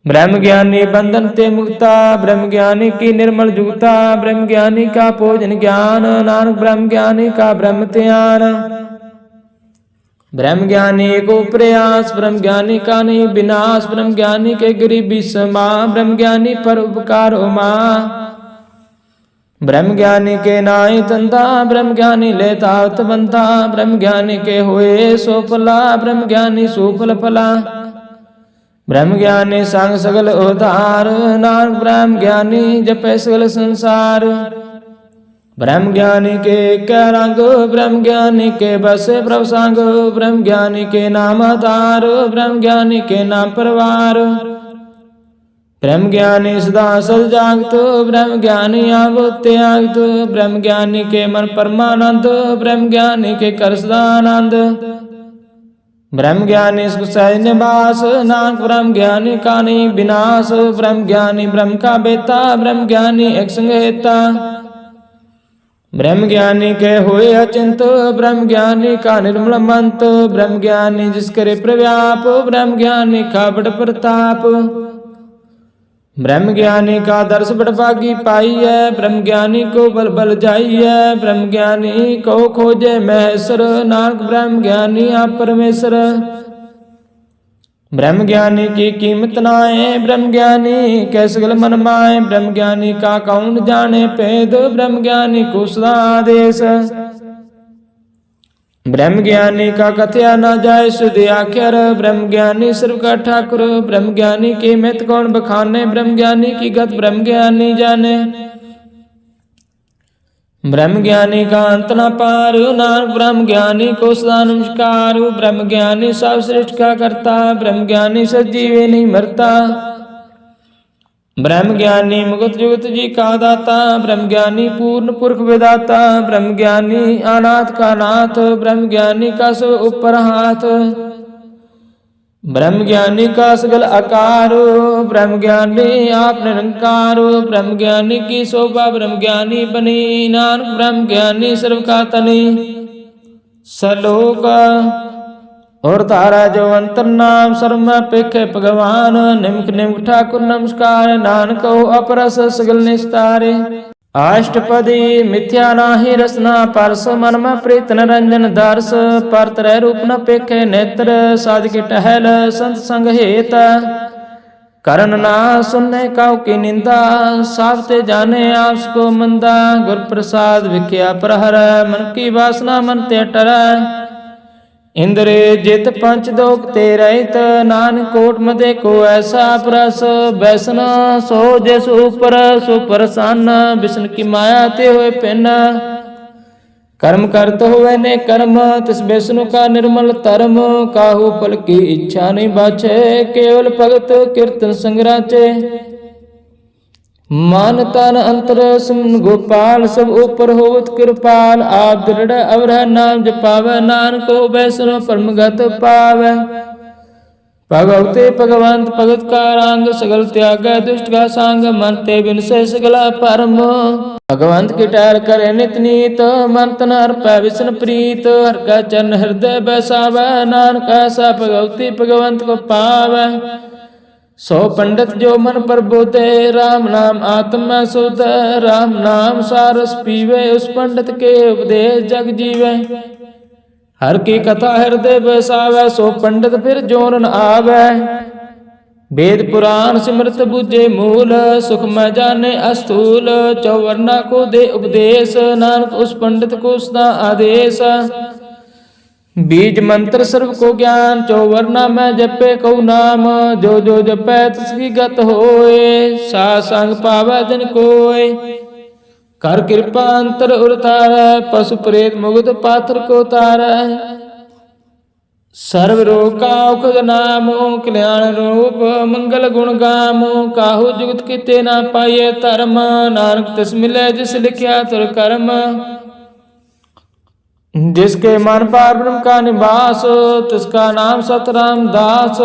ब्रह्म ज्ञानी बंधन ते मुक्ता, ब्रह्म ज्ञानी की निर्मल जुगता। ब्रह्म ज्ञानी का भोजन ज्ञान, नानक ब्रह्म ज्ञानी का ब्रह्म ध्यान। ब्रह्म ज्ञानी को प्रयास, ब्रह्म ज्ञानी का नहीं विनाश। ब्रह्म ज्ञानी के गरीबी समा, ब्रह्म ज्ञानी पर उपकार उमा। ब्रह्म ज्ञानी के नाई तंता, ब्रह्म ज्ञानी लेता बंता। ब्रह्म ज्ञानी के हुए सो फला, ब्रह्म ज्ञानी सुफल फला। ब्रह्म ज्ञानी संग सगल उधार, नानक ब्रह्म ज्ञानी जपे सगल संसार। ब्रह्म ज्ञानी के क्या रंग, ब्रह्म ज्ञानी के बसे प्रभ संग। ब्रह्म ज्ञानी के नाम आधार, ब्रह्म ज्ञानी के नाम परिवार। ब्रह्म ज्ञानी सदा सद जागत, ब्रह्म ज्ञानी आव त्यागत। ब्रह्म ज्ञानी के मन परमानंद, ब्रह्म ज्ञानी के कर सदा आनंद। ब्रह्म ज्ञानी सुख सहज निवास, नानक ब्रह्म ज्ञानी का नहीं विनाश। ब्रह्म ज्ञानी ब्रह्म का बेता, ब्रह्म ज्ञानी एक संग हेता। ब्रह्म ज्ञानी के हुए अचिंत, ब्रह्म ज्ञानी का निर्मल मंत। ब्रह्म ज्ञानी जिस करे प्रव्याप, ब्रह्म ज्ञानी का बड़ प्रताप। ब्रह्म ज्ञानी का दर्श बड़ भागी पाई है, ब्रह्म ज्ञानी को बल बल जाई है। ब्रह्म ज्ञानी को खोजे महेश्वर, नानक ब्रह्म ज्ञानी आप परमेश्वर। ब्रह्म ज्ञानी की कीमत नाए, ब्रह्म ज्ञानी कै सगल मन माए। ब्रह्म ज्ञानी का कौन जाने भेद, ब्रह्म ज्ञानी को सदा आदेश। ब्रह्म ज्ञानी का कथया न जाय सुधि आख्यर, ब्रह्म ज्ञानी सर्व का ठाकुर। ब्रह्म ज्ञानी की मित कौन बखाने, ब्रह्म ज्ञानी की गत ब्रह्म ज्ञानी जाने। ब्रह्म ज्ञानी का अंत न पार, नानक ब्रह्म ज्ञानी को सदा नमस्कार। ब्रह्म ज्ञानी सब सृष्टि का करता, ब्रह्म ज्ञानी सजीवे नहीं मरता। ब्रह्म ज्ञानी मुगत जुगत जी का दाता, ब्रह्म ज्ञानी पूर्ण पुरख विदाता। ब्रह्म ज्ञानी अनाथ का नाथ, ब्रह्म ज्ञानी का सब ऊपर हाथ। ब्रह्म ज्ञानी का सगल आकार, ब्रह्म ज्ञानी आप निरंकार। ब्रह्म ज्ञानी की शोभा ब्रह्म ज्ञानी बनी, नानक ब्रह्म ज्ञानी सर्व का तनी। सलोक और तारा जो अंतर नाम, सर्व में पेखे भगवान। निमक निमक ठाकुर नमस्कार, नानक अपरस सगल निस्तारे। अष्टपदी मिथ्या नाही रसना, परस मन में प्रीत निरंजन दर्श। पर तरह रूप न पेखे नेत्र, साध के टहल संत संग हेत। करन ना सुनने काउ की निंदा, सावते जाने आपस को मंदा। गुर प्रसाद विख्या प्रहर, मन की वासना मन ते टर। इंद्र जित पंच दोक ते रहित, नान कोट मदे को ऐसा प्रस। बैसन सो जस ऊपर सो परसान, विष्णु की माया ते हुए पिन। कर्म करत हुए ने कर्म, तिस विष्णु का निर्मल धर्म। काहू फल की इच्छा नहीं बाछे, केवल भगत कीर्तन संगराचे। मान तन अंतर सुमन गोपाल, सब ऊपर होवत कृपाल। आप दृढ़ अवरह नाम जपावे, नानक को वैष्णव परमगत पावे। भगवते भगवंत भगत का रंग, सगल त्याग दुष्ट का संग। मन ते बिन से सगला परम, भगवंत की टहल करे नित नीत। मन तन अर्पै विष्णु प्रीत, हर का चरण हृदय बैसावे। नानक ऐसा भगवती भगवंत को पावे। सो पंडित जो मन पर बोधे, राम नाम आत्मा सुध। राम नाम सारस पीवे, उस पंडित के उपदेश जग जीवे। हर की कथा हृदय बसावे, सो पंडित फिर जोर न आवे। वेद पुराण सिमरत बुझे मूल, सुख में जाने अस्थूल। चौवर्णा को दे उपदेश, नानक उस पंडित को सदा आदेश। बीज मंत्र सर्व को ज्ञान, चौवर्णा में जपे कऊ नाम। जो जो जपे तिसकी गत होए, सा संग पावे जन कोय। कर कृपा अंतर उतार, पशु प्रेत मुग्ध पात्र को तार। सर्व रोग का औषध नाम, कल्याण रूप मंगल गुण गाम। काहू जुगत किते ना पाइए धर्म, नानक तिस मिले जिस लिखिया तुर कर्म। जिसके मन पार ब्रह्म का निवास, तिसका नाम सतराम दास।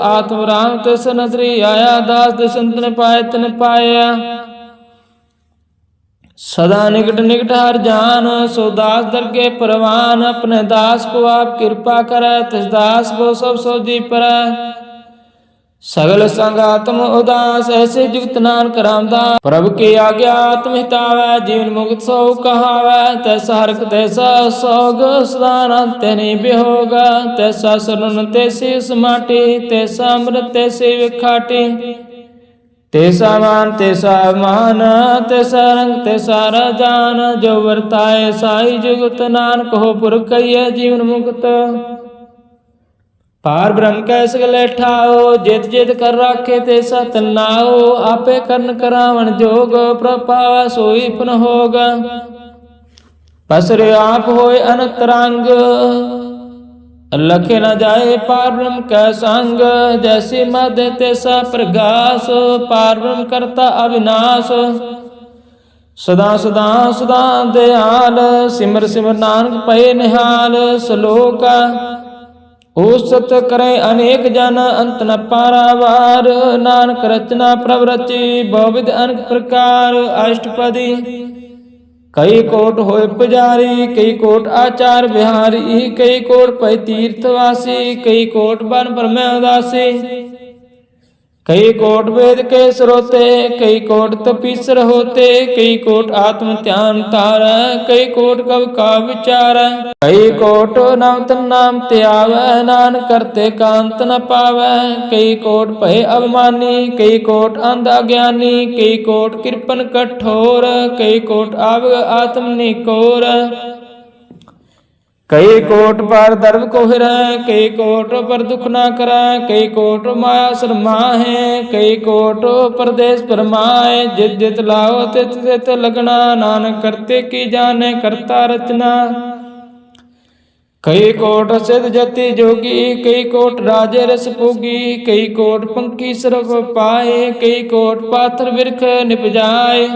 आत्म राम तिस नदरी आया, दास दिसंत ने पाए तन पाया। सदा निकट निकट हर जान, सो दास दरगे परवान। अपने दास को आप कृपा करे, तिस दास को सब सो जी पर। सगल संग आत्म उदास, ऐसे जुगत नानक रामदास। प्रभु की आज्ञा आत्म हितावै, जीवन मुक्त सो कहावै। तैसा हरक तैसा सोग, सदा तेनी बिहोग। तैसा सरुन तैसी समाटी, तैसा अमृत तैसी विखाटी। तैसा मान तैसा मान, तैसा रंग तैसा राजान। जो वर्ताए साई जुगत, नानक हो पुरख कहिए जीवन मुक्त। पार ब्रह्म कै सगले ठाओ, जित जित कर राखे ते सत नाओ। आपे करन करावण जोग, प्रभाव सोई पुन होग। पसरे आप होए अनंत रंग, लखे न जाए पार ब्रह्म कै संग। जैसे मध्य तैसा प्रगास, पार ब्रह्म करता अविनाश। सदा सदा सदा दयाल, सिमर सिमर नानक पए निहाल। श्लोक ओ सत करे अनेक जन, अंत न पारावार। नानक रचना प्रभ रची, बहुविध अनेक प्रकार। अष्टपदी कई कोट होए पुजारी, कई कोट आचार बिहारी। कई कोट पै तीर्थवासी, कई कोट बन पर में उदासी। कई कोट वेद के स्रोते, कई कोट तपीसर होते, कई कोट आत्म ध्यान तार, कई कोट कव का विचार, कई कोट नाम नाम त्यावै, नानक करते कांत न पावै, कई कोट भय अभिमानी, कई कोट अंध अज्ञानी, कई कोट कृपन कठोर, कई कोट आव आत्म निकोर, कई कोट पर दर्भ को हिरै, कई कोट पर दुख ना करै, कई कोट माया शर्माहे, कई कोट परदेश परमाए, जित जित लाओ तित तित लगना, नानक करते की जाने करता रचना, कई कोट सिद्ध जति जोगी, कई कोट राजे रस भोगी, कई कोट पंखी सर्व पाए, कई कोट पाथर बिरख निपजाए,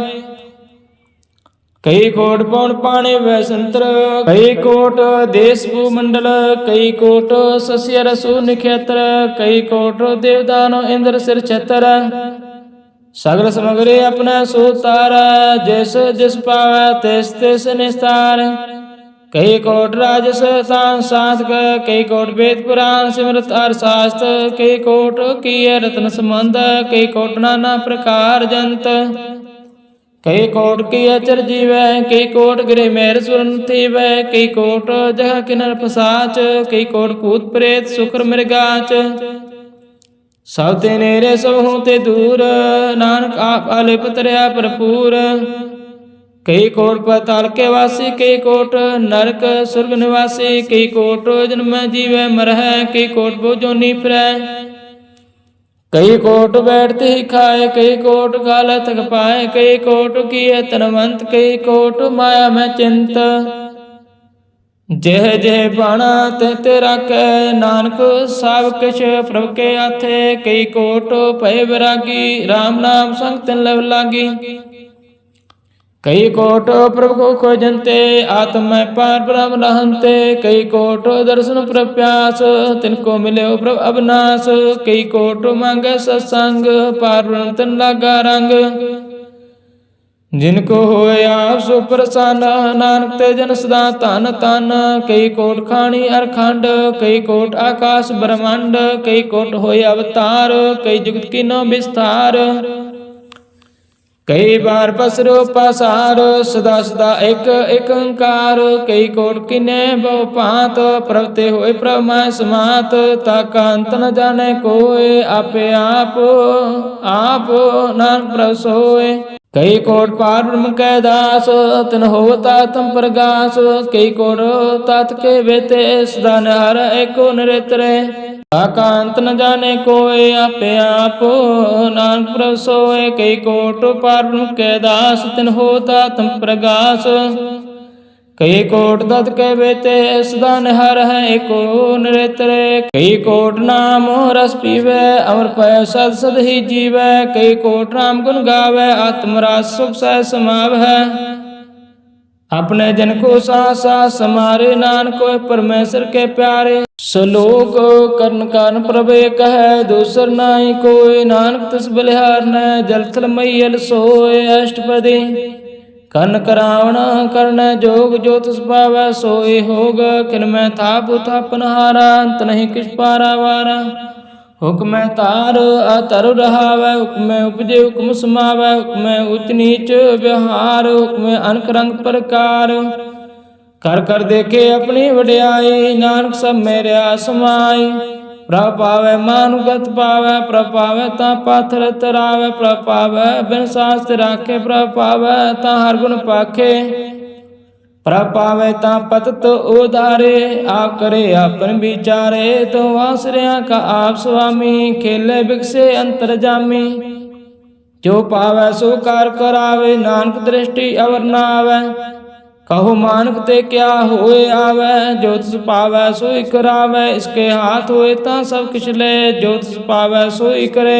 कई कोट पौन पाने वैसंत्र, कई कोट देश भूमंडल, कई कोट सस्य रसु निखेत्र, कई कोट देवदानो इंद्र सिर छत्र, सगल समग्री अपने सुतार, जिस जिस पावै तिस तिस निस्तार, कई कोट राजस तान साधक, कई कोट वेद पुराण सिमरत अर शास्त्र, कई कोट किए रत्न संबंध, कई कोट नाना प्रकार जंत, कई कोट की अचर जीवै, कई कोट गिरे मेर सुरन थीवै, कई कोट जह किनर फसाच, कई कोट भूत प्रेत सुकर मृगाच, सब ते नेरे सब होते दूर, नानक आप आलिप तरया भरपूर, कई कोट पाताल के वासी, कई कोट नरक स्वर्ग निवासी, कई कोट जन्म जीवै मरह, कई कोट भोजोनी फिरै, कई कोट बैठते ही खाए, कई कोट काल थक पाए, कई कोट किए तनवंत, कई कोट माया में चिंत, जह जह बाणा तह ते राखे, नानक सब किछ प्रभ के हाथे, कई कोट भय विरागी, राम नाम संग तिन लव लागी, कई कोट प्रभु को खोजनते, आत्म में पार ब्रह्म रहनते, कई कोट दर्शन प्रप्यास, तिनको मिले प्रभु अविनाश, कई कोट मांगे सत्संग, पार ब्रह्म तन लागा रंग, जिनको होए आप सो प्रसन्न, नानक ते जन सदा तन तन, कई कोट खानी अरखंड, कई कोट आकाश ब्रह्मांड, कई कोट होए अवतार, कई जुगत की नो विस्तार, कई बार पसरो पसार, सदा सदा एक एक ओंकार, कई कोट किने बहु पात, प्रभते होए प्रभ मैं समात, ताका अंत न जाने कोय, आपे आप आप नानक प्रभ सोए, कई कोट पार ब्रह्म कै दास, तिन हो तातम प्रगास, कई कोट तात के बेते, सदा नहर एको निरतरे, कांत न जाने कोय, आपे आप नानक प्रभ सोए, कई कोट पार ब्रह्म के दास, तिन होता तम प्रगास, कई कोट दत्त के बेते, सदा निहर है एको निरतरे, कई कोट नाम रस पीवे, अमर पय सद सद ही जीवै, कई कोट राम गुण गावे, आत्म रास सुख सह समावै, अपने जन को सास सास समारे, नानक परमेश्वर के प्यारे, सलोक कर्ण कान प्रभ एक है, दूसर नाई कोय, नानक तिस बलिहार न, जल थल मैयल सोय, अष्टपदी कर्ण करावण कर्ण जोग, जो तिस पावै सोय होग, किन में थाप थापन हारा, अंत नहीं किस पारा वारा, हुक्म तार अतर रहावै, हुक्म उपजे हुक्म समावै, हुक्म उच्च नीच व्यवहार, हुक्म अनक रंग प्रकार, कर कर देखे अपनी वड्याई, नानक सब मेरे समाई, प्रभ पावै मानुगत पावै, प्रभ पावै ता पाथर तरावै, प्रभ पावै बिन शास्त्र राखे, प्रभ पावै ता हर गुण पाखे, प्रभ पावै ता पतत उधारे, आप करे आपन विचारे, तो आश्रया का आप स्वामी, खेले बिकसे अंतर जामी, जो पावै सो कार करावे, नानक दृष्टि अवर न आवे, कहो मानक ते क्या होए आवे, जो तिस पावै सोई करावे, इसके हाथ होए ता सब किछ ले, जो तिस पावै सोई करे,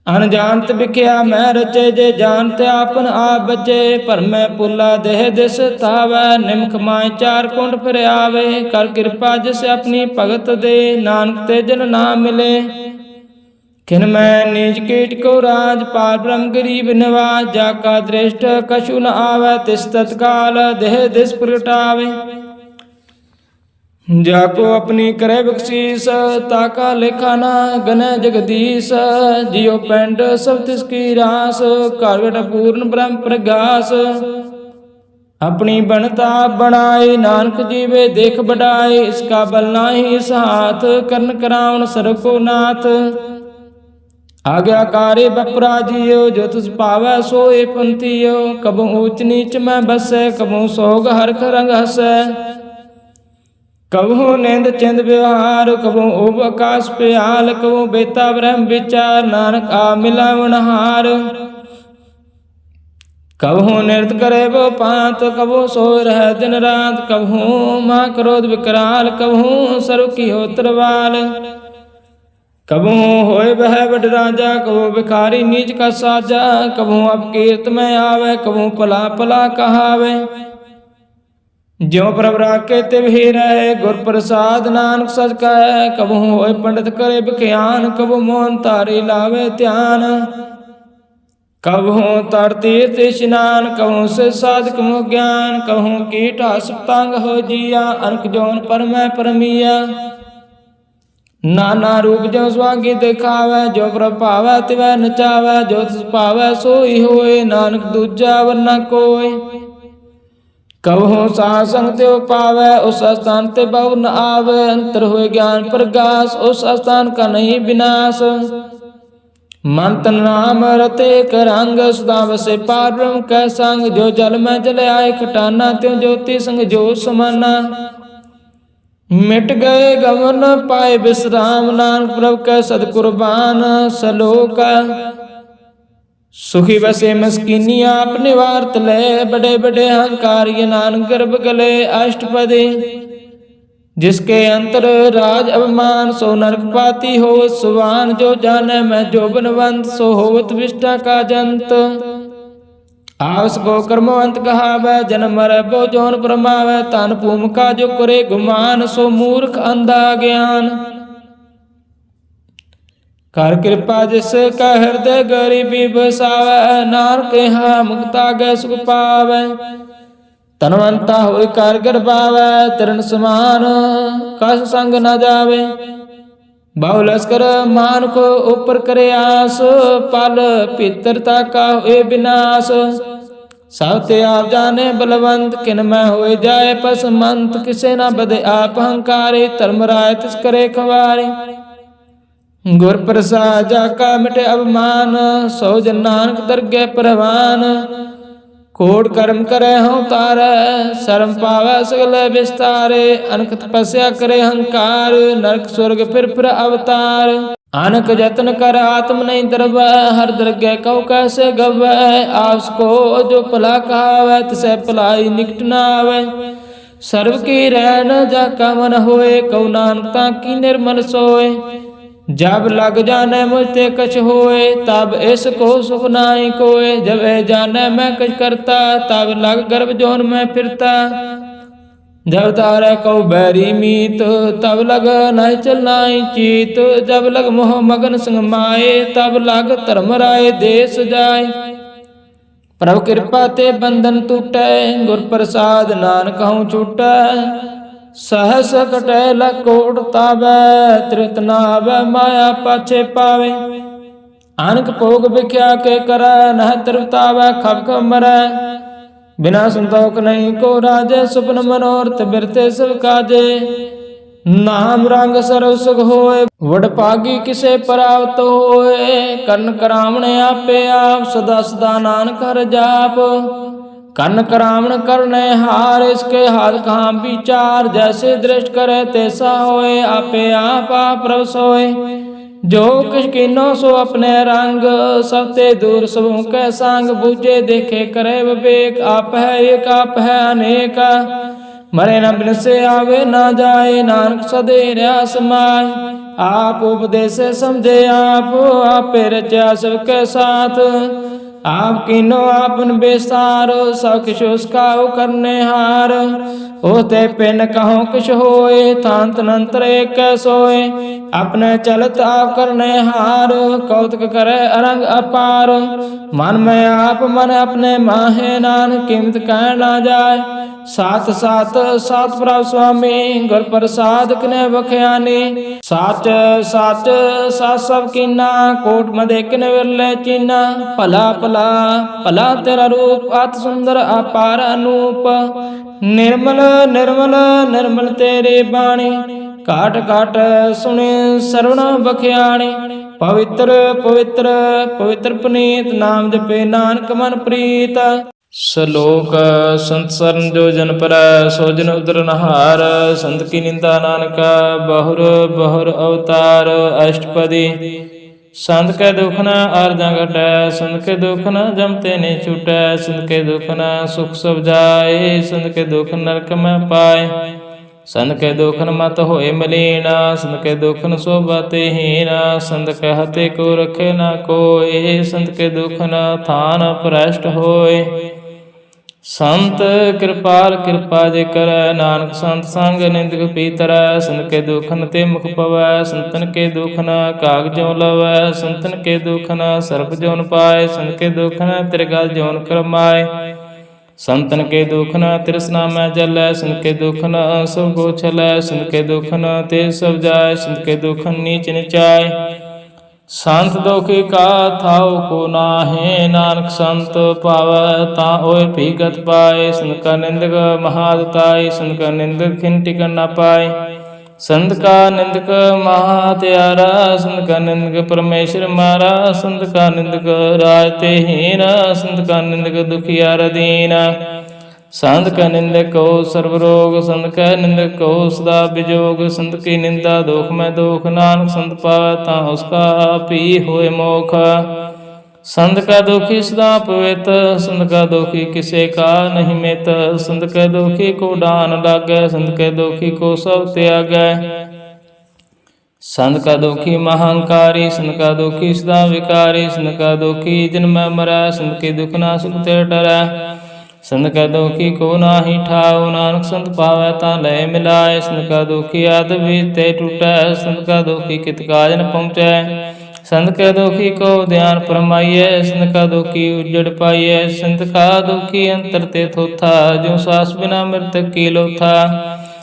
अनजानत बिख्या मैं रचे, जे जानते आपन आप बचे, पर मैं पुला देह दिस थावै, निमख माय चार कुंड फिर आवे, कर कृपा जिस अपनी भगत दे, नानक ते जन ना मिले, खिन मैं नीच कीट को राज, पार ब्रह्म गरीब निवास, जाका दृष्ट कछु न आवे, तिस तत्काल देह दिस प्रगटावे, जाको अपनी करे बख्शीस, ताका लेखा ना गन जगदीश। जियो पेंट सब तिसकी रास, कारगट पूर्ण ब्रह्म प्रगास। अपनी बनता बनाए, नानक जीवे देख बढ़ाए। इसका बल नाही इस हाथ, करण करावन सर्व को नाथ। आज्ञाकारी बपराजियो, जो तुझ पावै सोए पंथियो। कबू ऊंच नीच में बसै, कबू सोग हरख रंग हसै। कबहू निंद चिंद व्यवहार, कबहू उब आकाश प्याल। कबहू बेता ब्रह्म विचार, नानक आ मिलावन हार। कबहू नृत्य करे वो पांत, कबहू सोए रह दिन रात। कबहू मां क्रोध विकराल, कबहू सर्व की हो तरवाल। कबहू होए वह बड़ राजा, कबहू भिखारी नीच का साजा। कबहू अपकीर्त में आवे, कबहू पला पला कहावे। ज्यों प्रभ राखे तिव ही रहे, गुर प्रसाद नानक सच कहे। कबहू होए पंडित करे विज्ञान, कबहू मोहन तारी लावे ध्यान। कबहू तर तीर्थ स्नान, कबहू से साधक मोह ज्ञान। कबहू कीट हसपतांग हो जिया, अनक जोन पर मैं परमिया। नाना रूप जो स्वांगी दिखावे, जो प्रभ पावे तिवै नचावे। जो तिस पावे सोई होए, नानक दूजा वरना कोय। कबहू सासंग त्यो पावै, उस स्थान ते बहु न आवे। अंतर हुए ज्ञान प्रकाश, उस स्थान का नहीं विनाश। मन तन नाम रते कर अंग, सदा बसे पार ब्रह्म कै संग। जो जल में जल आए खटाना, त्यों ज्योति संग जो समाना। मिट गए गमन पाए विश्राम, नानक प्रभु कै सद कुर्बान। सलोक सुखी बसे मस्कीनी आप निवारत ले। बड़े बड़े अहंकार ये नानक गर्भ गले अष्टपदे। जिसके अंतर राज अभिमान, सो नरक पाती हो सुवान। जो जाने मैं जो बनवंत, सो होवत विष्टा का जंत। आवस को कर्मवंत कहावै, जन्म मरै बो जोन परमावै। तान भूमिका जो करे गुमान, सो मूर्ख अंधा ज्ञान। कर कृपा जिस का हृदय गरीबी बसावै। नानक यहाँ मुक्ता गै सुख पावै। तनवंता होई कारगर पावै, तिरण समान कस संग न जावे। बहु लश्कर मान को ऊपर करे आस, पल पितरता का हुए विनाश। सब ते आप जाने बलवंत, किन में होए जाए पसमंत। किसे न बदे आप अहंकारी, धर्म राय तिस करे खवारी। गुर प्रसाद जाका मिटे अवमान, सो जन नानक दरगह परवान। कोट कर्म करे हूँ तारे, शर्म पावे सगल विस्तारे। अनक तपस्या करे हंकार, नरक स्वर्ग फिर अवतार। अनक जतन कर आत्म नहीं दरबै, हर दरगह कौ कैसे गवै। आपस को जो भला कहावै, तिसे भलाई निकट न आवे। सर्व की रहन जाका मन होए, कौ नानकता की निर्मल सोए। जब लग जाने मुझते कछ होए, तब इसको सुख नाई कोय। जब ए जाने मैं कछ करता, तब लग गर्भ जोन में फिरता। जब तारे कौ बैरी मीत, तब लग नहीं चलनाई चीत। जब लग मोह मगन संग माए, तब लग धर्म राय देश जाय। प्रभु कृपा ते बंधन टूटै, गुर प्रसाद नानक हूँ छूटै। सहस कटे लकोट तावै, तृत नावै माया पाछे पावे। अनक भोग विख्या के करੈ, नह तृप्तावै खप खप मरै। बिना संतोख नहीं को राजे, सुपन मनोरथ बिरते सब काजे। नाम रंग सर्व सुख होए, वड पागी किसे परावत होए। कर्ण करावण आपे आप, सदा सदा नानक हर जाप। कर्ण करावण करने हार, इसके हाथ कहाँ विचार। जैसे दृष्ट करे तैसा होए, आपे आप प्रभ सोए। जो किस कीनो सो अपने रंग, सब ते दूर सबों के संग। बूझे देखे करे विवेक, आप है एक आप है अनेक। मरे न बिन से आवे न जाए, नानक सदैव समाय। आप उपदेश समझे आप, आपे रचा सबके साथ। आप कीनो आपन बेसार, सब किछ उसका करने हार। होते पिन कहो किछ होए, थांत नंतर एक सोए। अपने चलत आप करने हार, कौतक करे अरंग अपार। मन में आप मन अपने माहे, नानक कीमत कह ना जाए। सात सात सात प्रभ स्वामी, गुर प्रसाद किने बख्यानी। साच साच सात सब कीना, कोट मदे किने विरले चीना। भला भला भला तेरा रूप, अति सुंदर अपार अनूप। निर्मल निर्मल निर्मल तेरी बाणी, काट काट सुने सरवण बख्याणी। पवित्र पवित्र पवित्र पुनीत, नाम जपे नानक मन प्रीत। श्लोक संत सरन जो जन पर, सो जन उदरनहार। संत की निंदा नानका, बहुर बहुर अवतार। अष्टपदी। संत के दुख न आरजा घटै, संत के दुख न जमते ने छूटै। संत के दुख न सुख सब जाए, संत के दुख नरक में पाए। संत के दुख न मत होए मलीना, संत के दुख न सोबते हीना। संत कहते को रखे न कोय, संत के दुख न थान भ्रष्ट होए। संत कृपाल कृपा जे करੈ, नानक संत संग निंदक पीतरै। संत के दुख न ते मुख पवै, संतन के दुख न काग ज्यों लवै। संतन के दुख न सर्प ज्यों पाए, संत के दुख न त्रिगल ज्यों करमाए। संतन के दुख न तृष्णा में जलै, संत के दुख न सब को छलै। संत के दुख न ते सब जाय, संत के दुख नीच निचाय। संत दुखी का थाउ को नाहे, नानक संत पावै ता ओय भीगत पाए। संत का निंदक महादताई, संत का निंदक खिन टिकन न पाए। संत का निंदक महात्यारा, संत का निंदक परमेश्वर मारा। संत का निंदक राज ते हीना, संत का निंदक दुखियार दीना। संत का निंदक को सर्वरोग, संत का निंदक को सदा विजोग। संत की निंदा दुख में दुख, नानक संत पावै ता उसका पी होए मोख। संत का दुखी सदा पवित, संत का दुखी किसे का नहीं मित। संत के दुखी को डान लागै, संत के दुखी को सब त्यागै। संत का दुखी महांकारी, संत का दुखी सदा विकारी। संत का दुखी जन्म मरै, संत के दुख ना सुख ते डरै। संत का दुखी को नाही ठाओ, नानक संत पावै ता लय मिलाए। संत का दुखी आद बीते टूटै, संत का दुखी कित काज न पहुँचै। संत के दुखी को ध्यान फरमाइए, संत का दुखी उजड़ पाइए। संत का दुखी अंतर ते थोथा, जो सास बिना मृतक की लोथा।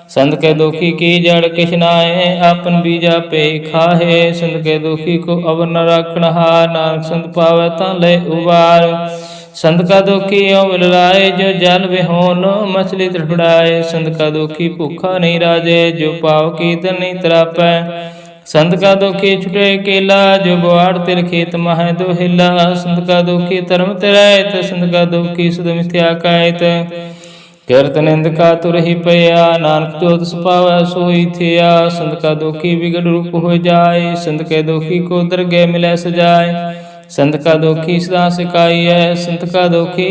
संत के दुखी की जड़ किछ नाए, आपन बीजा पे खाहे। संत के दुखी को अब न राखण हार, नानक संत पावै ता लय उबार। संत का दुखी यों बिललाए, जो जल विहोन मछली तड़फड़ाए। संत का दुखी भूखा नहीं राजे, जो पाव की दर नहीं तरापै। संत का दुखी छुटे केला, जो बुआड़ तिर खेत माहे दो हिला। संत का दुखी धर्म तिरायत, संत का दुखी सुध मिथ्या कहत। किरत निंद का तुर ही पया, नानक जो तिस पावै सोई थिया। संत का दुखी बिगड़ रूप हो जाए, संत के दुखी को दरगह मिलै सजाए। संत का दुखी सदा सिकाई है, संत का दुखी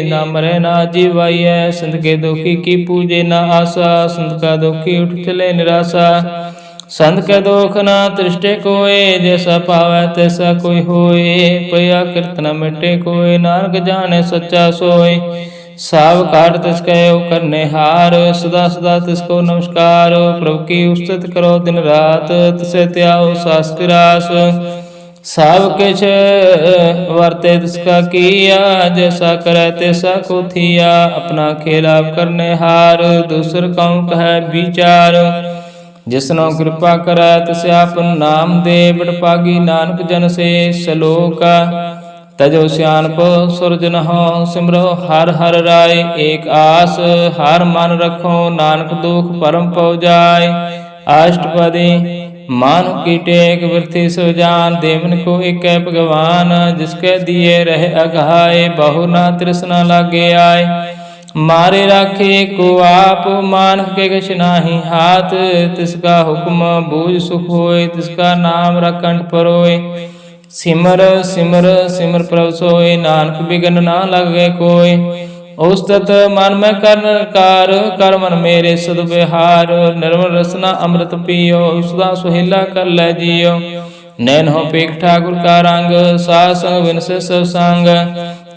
ना मरे ना जीवाई है। संत के दुखी की पूजे ना आशा, संत का दुखी उठ चले निराशा। संत के दुख ना तृष्टे कोय, जैसा पावै तैसा कोई होए। पया कृत न मिटे कोय, नानक जाने सच्चा सोय। साव काट तिसके करने हार, सदा सदा तिसको नमस्कार। प्रभु की उस्तत करो दिन रात, तिसे त्याओ सास विरास। सब किछ वर्ते तिसका किया, जैसा करे तैसा को थिया। अपना खेल आप करने हार, दूसर कौन कह विचार। जिसनो कृपा करे तिसे आपन नाम दे, बड़पागी नानक जन से सलोक। तजो सियानप सुरजन हो, सिमरो हर हर राय। एक आस हर मन रखो, नानक दुख परम पौ जाय। अष्टपदी। मानु की टेक वृथि सुजान, देवन को एक भगवान। जिसके दिए रहे अघाए, बहु ना तृष्णा लागे आए। मारे राखे को आप, मानक के कछ नाही हाथ। तिसका हुक्म बूझ सुख होय, तिसका नाम रखंठ परोय। सिमर सिमर सिमर प्रभु सोय, नानक बिघन ना लगे कोय। औस्तत मन में कार, कर मन मेरे सद विहार। निर्मल रसना अमृत पियो, सदा सुहेला कर ले जियो। नैन हो पेख ठाकुर का रंग, साध संग बिन से सब संग।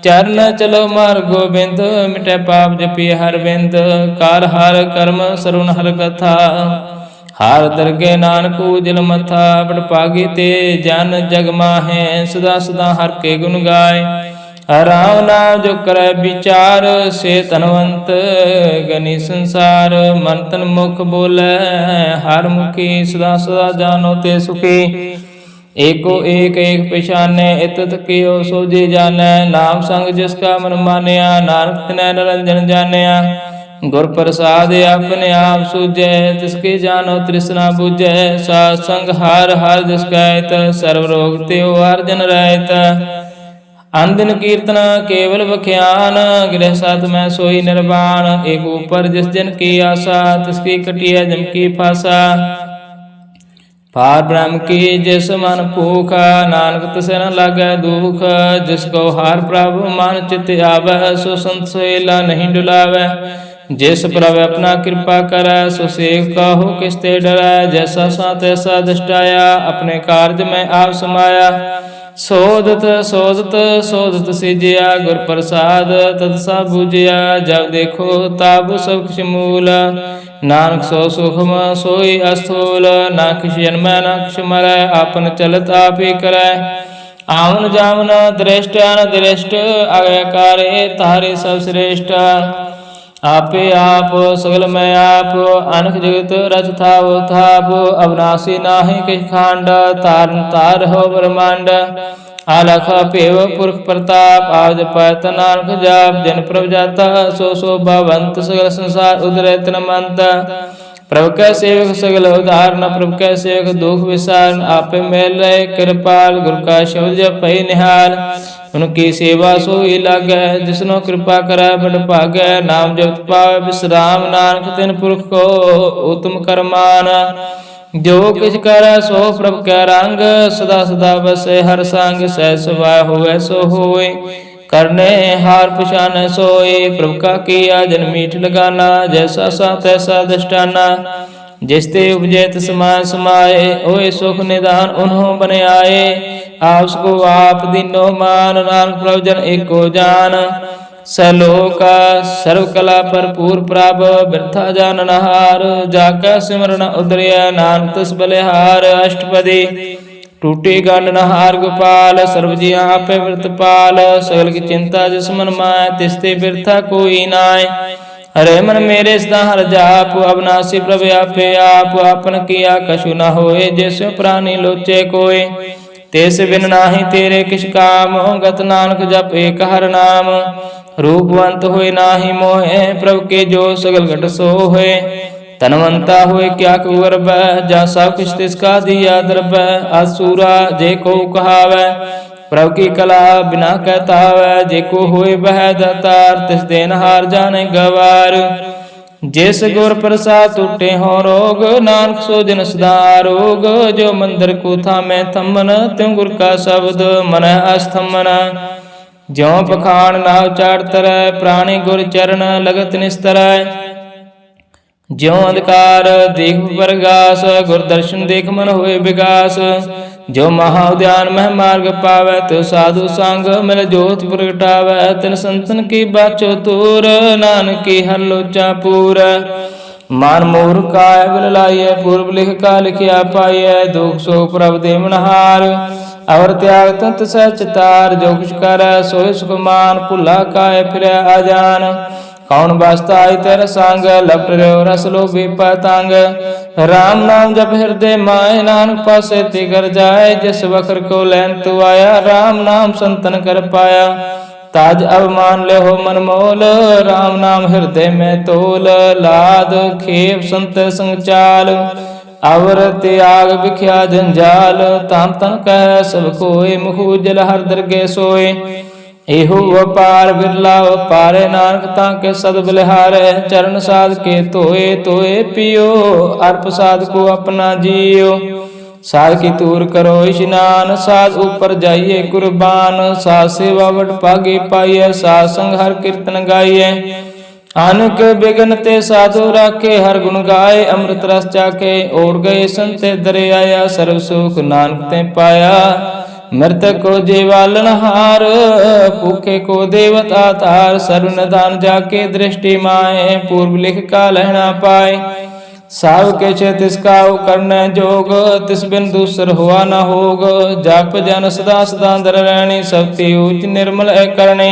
चरण चलो मार गोबिंद, मिटे पाप जपी हर बिंद। कार हर कर्म सरुण हर कथा, हार दरगे नानक उजल मथा। बड़ पागी ते जन जग माहे, सदा सदा हर के गुण गाय। राम नाम जो करे विचार, से तनवंत गनी संसार। मन तन मुख बोले हर मुखी, सदा सदा जानो ते सुखी। एको एक एक पहचाने, इत कियो सोझे जाने। नाम संग जिसका मन मानिया, नानक तिनै निरंजन जानिया। गुर प्रसाद अपने आप सूझे, तिसके जानो तृष्णा बुझे। साध संग हर हर जिस कहत, सर्व रोग त्यो अर्जन रहत। अंदिन कीर्तन केवल बख्यान, गृह साथ में सोई निर्वाण। एक ऊपर जिस जन की आशा, तिसकी कटिया जम की फासा। पार ब्रह्म की जिस मन भूखा, नानक तिसे न लागे दुख। जिसको हार प्रभु मान चित आवे, सो संत सोईला नहीं डुलावे। जिस प्रभु अपना कृपा करे, सो सेव कहो किसते डरै। जैसा सा तैसा दृष्टाया, अपने कार्य में आप समाया। सोदत सोदत सोदत सिजिया, गुर प्रसाद तत्सा बुझिया। जब देखो तब सब कुछ मूल, नानक सो सुखम सोई अस्थूल। ना किस जन्म ना किस मरै, आपन चलत आप ही करे। आवन जावन दृष्ट अनदृष्ट, आज्ञाकारी तारे सब श्रेष्ठ। आपे आप सगल में आप, अनख जगत रच थाव थाप। अविनाशी नाहि किछ खांड, तारन तार हो ब्रह्मांड। आलख पेव पुरख प्रताप, आज पैत नानक जाप। जन प्रभ जाता सो सो भवंत, सगल संसार उदरे तनमंत। प्रभु कै सेवक सगल उदाहरण, प्रभु कै सेवक दुख विसारण। आपे मेल रहे कृपाल, गुरु का शब्द जपै निहाल। उनकी सेवा सोई लागै, जिसनो कृपा करै बड़ भागै। नाम जपत पावै विश्राम, नानक तिन पुरख को उत्तम करमान। जो किछ करै सो प्रभु कै रंग, सदा सदा बसै हर संग। सहज सुभाय होवै सो होय, करने हार पछानै सोय। प्रभु का किया जन मीठ लगाना, जैसा सा तैसा दृष्टाना। जिसते उपजे तिस समाय समाये, ओए सुख निदान उन्हों बने आए। आपको आप दीनो मान, नानक प्रभु जन एको जान। सलोका सर्व कला भरपूर प्रभ, बिरथा जानन हार। जाका सिमरन उदरिया, नानक तिस बलिहार। अष्टपदी टूटे गंड नहार गोपाल, सर्व जिया आपे व्रतपाल। सगल की चिंता जिस मन माय, तिसते बिरथा कोई नाय। हरे मन मेरे सदा हर जाप, अविनाशी प्रभु आपे आप। आपन किया कछु न होए, जैसे प्राणी लोचे कोय। तेस बिन नाही तेरे किछ काम, गत नानक जप एक हर नाम। रूपवंत होए नाही मोहे, प्रभु के जो सगल घट सो होए। तनवंता होए क्या कुगर्भ, जा सब किछ तिसका दिया द्रभ। असुरा जे को कहावै, प्रभु की कला बिना कहता वै। जे को होए वह दातार, तिस देनहार जाने गवार। जिस गुर प्रसाद टूटे हो रोग, नानक सो जन सदा रोग। जो मंदिर को थामे थमन, त्यों गुर का शब्द मन अस्थमन। ज्यों पखान नाव चार तरह, प्राणी गुर चरण लगत निस्तरय। ज्यों अंधकार देख प्रगास, गुर दर्शन देख मन होए विकास। जो महाउद्यान मह मार्ग पावै, तो साधु संग मिल जोत प्रगटावै। तिन संतन की बाचो तूर, नानक की हर लोचा पूर। मान मोर काय बल लाइय, पूर्व लिख का लिखिया पाइय। दुख सो प्रभ दे मनहार, और त्याग तंत सचितार। जो कुछ कर सोय सुखमान, भुला काय फिर अजान। कौन वास्ता आई तेरा संग, लपट रहो रस लोभी पतंग। राम नाम जप हृदय माय, नानक पासे तिगर जाय। जिस बखर को लैन तू आया, राम नाम संतन कर पाया। ताज अवमान ले हो मन मोल, राम नाम हृदय में तोल। लाद खेप संत संग चाल, अवर त्याग बिख्या जंजाल। ताम तन कह सब कोय, मुख उजल हर दरगे सोय। एहो वपार बिरला वपारे, नानक ताके सद बलिहारे। चरण साध के तोए तोए पियो, अर्प साध को अपना जियो। साध की तूर करो स्नान, साध ऊपर जाइए कुर्बान। साध सेवा वट पागे पाइए, साध संग हर कीर्तन गाइए। अनक बिघन ते साधु राखे, हर गुण गाए अमृत रस चाखे। ओढ़ गए संते दरे आया, सर्व सुख नानक ते पाया। मृतक को जीवालन हार, भूखे को देवत आधार। सर्व निधान जाके दृष्टि माए, पूर्व लिख का लहना पाए। साव किछ तिसका करन जोग, तिस बिन दूसर हुआ न होग। जप जन सदा सदा दर रहनी, शक्ति ऊच निर्मल करणी।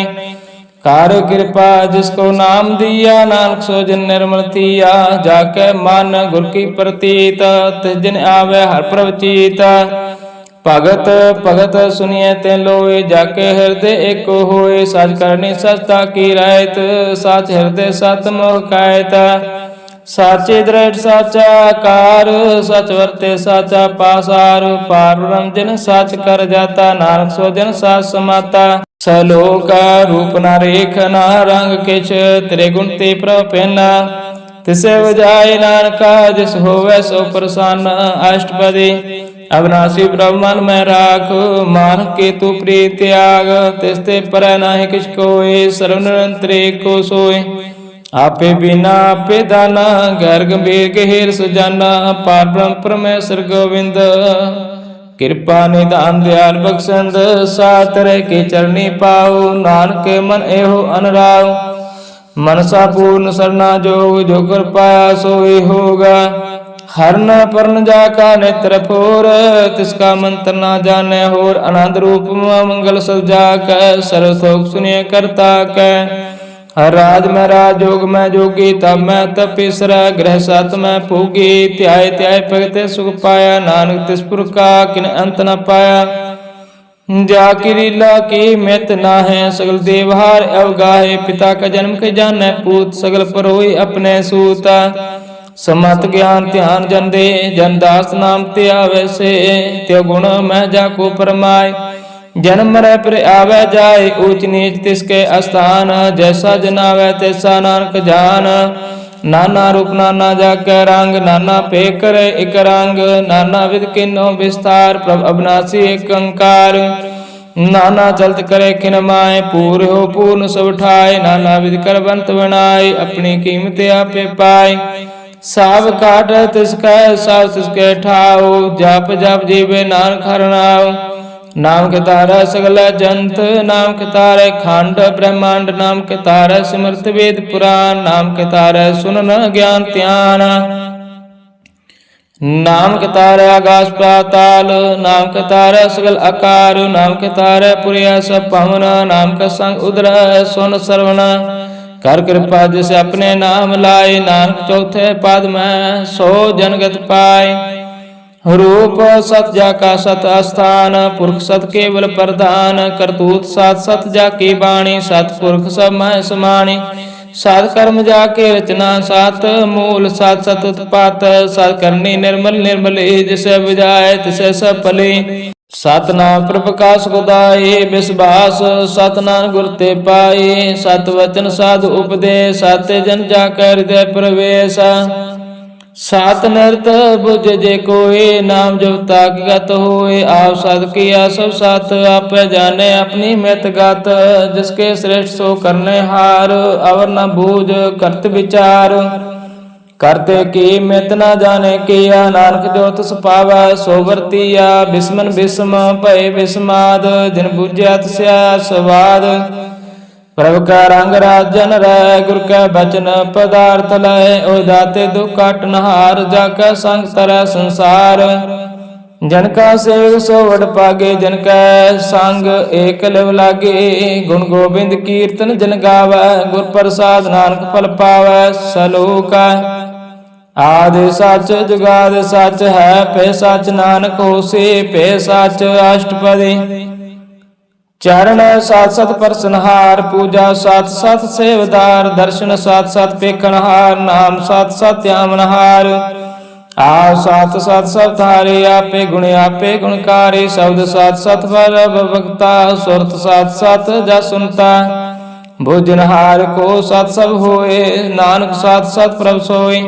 कार कृपा जिसको नाम दिया, नानक सो जन निर्मल थिया। जाके मान गुर की प्रतीत, तिस दिन आवे हर प्रवचीत। भगत भगत सुनिए ते लोए, जाके हृदय एक होए। सच करनी सचता की रायत, साच हृदय सत मोह कायत। साचे दृढ़ साचा कार, सच वर्ते साचा पासार। पार ब्रह्म जिन सच कर जाता, नानक सो जन साच समाता। सलोक रूप न रेख न रंग किछ, तेरे गुण ते प्रपेना। तिसे बजाय नानका, जिस होवे सो प्रसन्न। अष्टपदी अविनाशी ब्रह्मन में राख, मान के तू प्रीत त्याग। तिसते पर नाहि किछ कोय, सर्व निरंतर को सोय। आपे बिना आपे दाना, गैर गंभीर गहीर सुजाना। पार ब्रह्म परमेश्वर गोविंद, कृपा निधान दयाल बख्शंद। सात रह के चरणी पाओ, नानक मन एहो अनुराग। मनसा पूर्ण सरना जोग, जो कर पाया सोई होगा। हर न परन जाका नेत्र फोर, तिसका मंत्र ना जाने होर। आनंद रूप मंगल सब जाकै, सर्व शोक सुनिए करता कै। हर राज में राज, जोग में जोगी, तब में तपीसरा। ग्रह सात में फूगी, त्याय त्याय भगते सुख पाया। नानक तिस पुर का किन अंत न पाया। जाकी लीला की मित नाहे, सगल देवहार अवगाहे। पिता का जन्म के जाने पूत, सगल परोई अपने सूता। समत ज्ञान ध्यान जन दे, जन दास नाम ते आवे से। त्यो गुण में जाको परमाय, जन्म मरै पर आवे जाय। ऊंच नीच तिसके स्थान, जैसा जनावे तैसा नानक जान। नाना रूप नाना जाके रंग, नाना पे करे एक रंग। नाना विध किन्नो विस्तार, प्रभ अविनाशी एक अंकार। नाना चलत करे खिन माय, पूर हो पूर्ण सब ठाय। नाना विध कर बंत बनाय, अपनी कीमत आपे पाय। साव काट तिसकै साव तिसके ठाव, जाप जाप जीवे नानक हर नाव। नाम के तारा सगल जंत, नाम के तारे खंड ब्रह्मांड। नाम के तारे सिमरत वेद पुराण, नाम के तारे सुनन ज्ञान ध्यान। नाम के तारे आकाश पाताल, नाम के तारे सगल आकार। नाम के तारे पुरिया सब पवन, नाम का संग उदर सुन श्रवण। कर कृपा जिसे अपने नाम लाए, नानक चौथे पद में सो जनगत पाए। रूप सत जाका सत स्थान, पुरख सत केवल प्रधान। करतूत सात सत जाकी बाणी, सत पुरख सब मह समाणी। सात कर्म जाके रचना, सात मूल सात सत उत्पात। सात करनी निर्मल निर्मली, जिसे बुझाए तिसे सब फली। सत नाम प्रकाश गुदाई, विश्वास सत नाम गुर ते पाई। सत वचन साधु उपदेश, साते जन जाकर हृदय प्रवेश। सात नृत बुझ जे कोई, नाम जब तक गत होए। आप सद किया सब सात, आप जाने अपनी मित गत। जिसके श्रेष्ठ सो करने हार, अवर न बूझ करत विचार। करते की मित न जाने किया, नानक जो तुस पावै सो वर्तिया। बिस्मन बिस्म भय बिस्माद, जिन बुझ्या तिस्या स्वाद। प्रभ का रंग राजन रह, गुर का बचन पदार्थ लय। ओ दाते दुख काटनहार, जाका संग तरह संसार। जनका सेवक सो वड पागे, जनका संग एक लव लागे। गुण गोबिंद कीर्तन जन गावै, गुर प्रसाद नानक फल पावै। सलोक आदि सच जुगाद सच है, पे सच नानक होसी पे सच। अष्टपदी चरण सात सत परसनहार, पूजा सात सत सेवदार। दर्शन सात सत पेखनहार, नाम सात सत यामनहार। आप सात सत सब धारे, आपे गुण आपे गुणकारी। शब्द सात सत पर भक्ता, सुरत सात सत जा सुनता। भोजनहार को सात सब होए, नानक सात सत प्रभ सोई।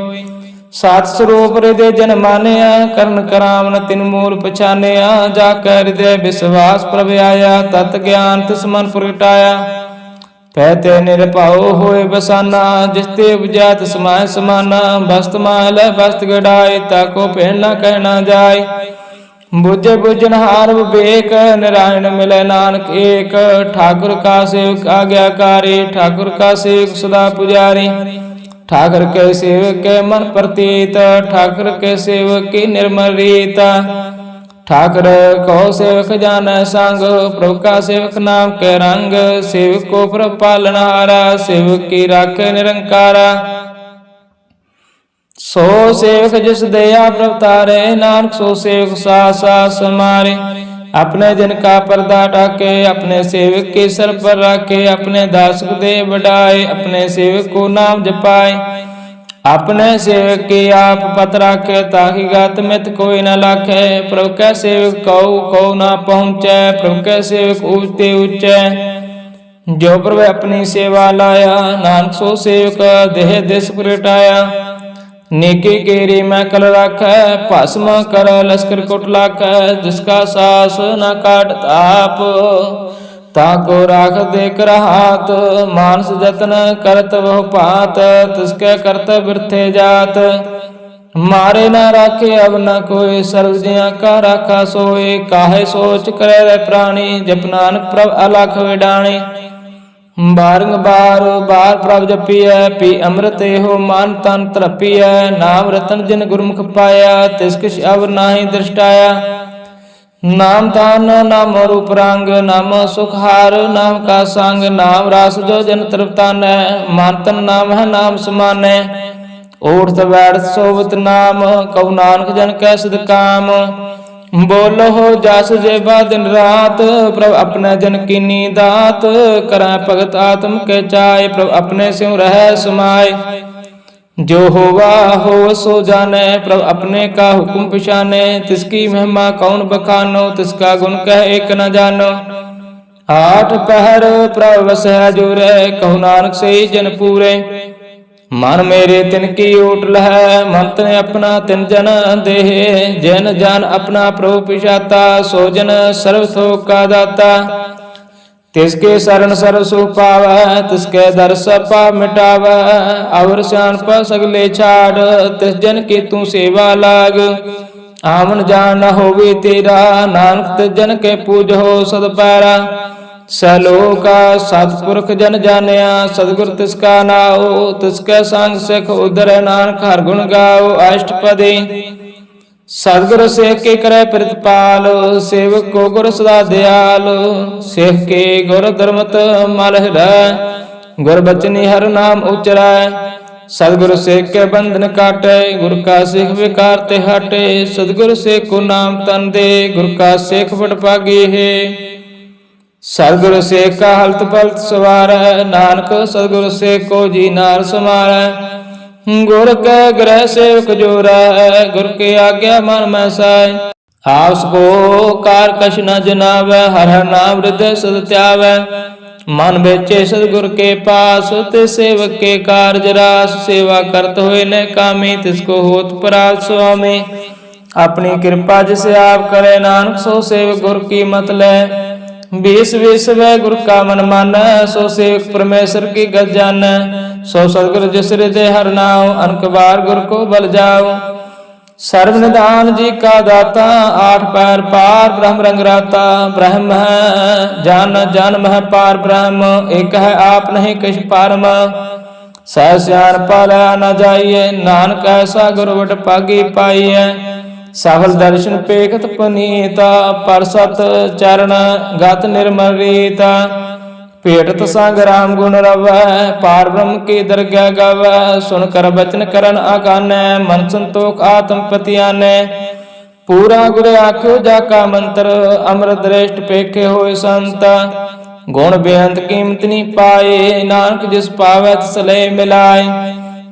सात स्वरूप हृदय जन मानिया, करण करावन तिन मूल पछानिया। जाकर हृदय विश्वास प्रभ आया, तत् ज्ञान तिस मन प्रगटाया। कहते निरभाओ होए बसाना, जिसते उपजा समाय समाना। वस्त माल वस्त गड़ाए, ताको फेर न कहना जाय। बुझे बुझनहार विवेक, नारायण मिले नानक एक। ठाकुर का सेवक आज्ञाकारी, ठाकुर का सेवक सदा पुजारी। ठाकुर के सेवक के मन प्रतीत, ठाकुर के सेवक की निर्मल रीत। ठाकुर को सेवक जान संग, प्रभु का सेवक नाम के रंग। सेवक को प्रभु पालनहारा, सेवक की राखे निरंकारा। सो सेवक जिस दया प्रभु तारे, नानक सो सेवक सास सास समारे। अपने जन का पर्दा टाके, अपने सेवक के सर पर रखे। अपने दास को दे बढ़ाए, अपने सेवक को नाम जपाए। अपने सेवक की आप पत राखे, ताकि गात मित कोई न लाखे। प्रभु के सेवक कौ न पहुँचे, प्रभु के सेवक ऊंचे ऊंचे। जो प्रभु अपनी सेवा लाया, नानक सो सेवक देह दिस प्रगटाया। नेकी केरी मैं कल राख, भस्म कर लश्कर कुट लाख। जिसका सास न काट ताप, ताको राख दे कर हाथ। मानस जतन करत वह पात, तिसके करत बिरथे जात। मारे न राखे अब न कोई, सर्व जिया का राखा सोए। काहे सोच करे रे प्राणी, जप नानक प्रभ अलख विडाणी। बारंबार बार प्रभ जपिय, पी अमृत हो मान तन तरपिय। नाम रतन जिन गुरमुख पाया, तिस किछ अब नाही दृष्टाया। नाम दान नाम रूप रंग, नाम सुखार नाम का संग। नाम रास जो जन तृप्तान, मातन नाम है नाम समाने। ओढ़त बैठ सोवत नाम, कऊ नानक जन कै सिद्ध काम। बोलो हो जस जेबा दिन रात, प्रभु अपने जन की नीदात। करै भगत आत्म के चाय, प्रभु अपने स्यों रह समाय। जो होवा हो सो जाने, प्रभु अपने का हुक्म पिछाने। तिसकी महिमा कौन बखानो, तिसका गुण कह एक न जानो। आठ पहर प्रभु बसै जोरे, कहु नानक से जन पूरे। मन मेरे तिनकी ओटल है, मन तन अपना तिन जन देह। जन जान अपना प्रभु पिछाता, सो जन सर्व थोक का दाता। तिसके शरण सर्व सुख पावै, तिसके दर सब पाप मिटावै। अवर स्यान पर सगले छाड़, तिस जन की तू सेवा लाग। आमन जान न होवे तेरा, नानक तिस जन के पूज हो सद पैरा। सलोका सतपुरख जन जानिया, सदगुर तिसका नाओ। तिसके संग सिख उदर, नानक हर गुण गाओ अष्टपदी। सदगुर सेख के करे प्रतिपाल, सेवक को गुर सदा दयाल। सेख के गुर धर्मत मल हृदय, गुर बचनी हर नाम उचरै। सदगुर सेख के बंधन काटे, गुर का सेख विकार ते हटे। सदगुर सेख को नाम तन दे, गुर का सेख बड़ भागी है। सदगुर सेख का हलत पलत सवार, नानक सदगुर सेख को जी नार समारै। गुर के ग्रह सेवक जोरा, गुर के आज्ञा मन में साय। आपस को कार कछ न जनावै, हर हर नाम हृदय सद त्यावै। मन बेचे सदगुर के पास, ते सेवक के कारज रास। सेवा करत हुए न कामी, तिसको होत पराल स्वामी। अपनी कृपा जिसे आप करे, नानक सो सेवक गुर की मत ले। बीस बीस वह गुरु का मन माना, सो सेवक परमेश्वर की गत जाना। सो सदगुर जिस हृदय हर नाम, अनक बार गुरु को बल जाओ। सर्वनिधान जी का दाता, आठ पैर पार ब्रह्म रंग राता। ब्रह्म है जान जन्म है पार ब्रह्म, एक है आप नहीं किछ पारम। सहस्यान पाला न जाइए, नानक ऐसा गुरु बट पागी पाइए। सफल दर्शन पेखत पनीता, पर सत चरण गत निर्मल रीता। पेटत संग राम गुण रवै, पार ब्रह्म की दरगाह गावै। सुन कर बचन करन आगानै, मन संतोख आत्म पतियानै। पूरा गुर आख्यो जाका मंत्र, अमृत दृष्ट पेखे होए संत। गुण बेअंत कीमत नी पाए, नानक जिस पावै तिस लय मिलाय।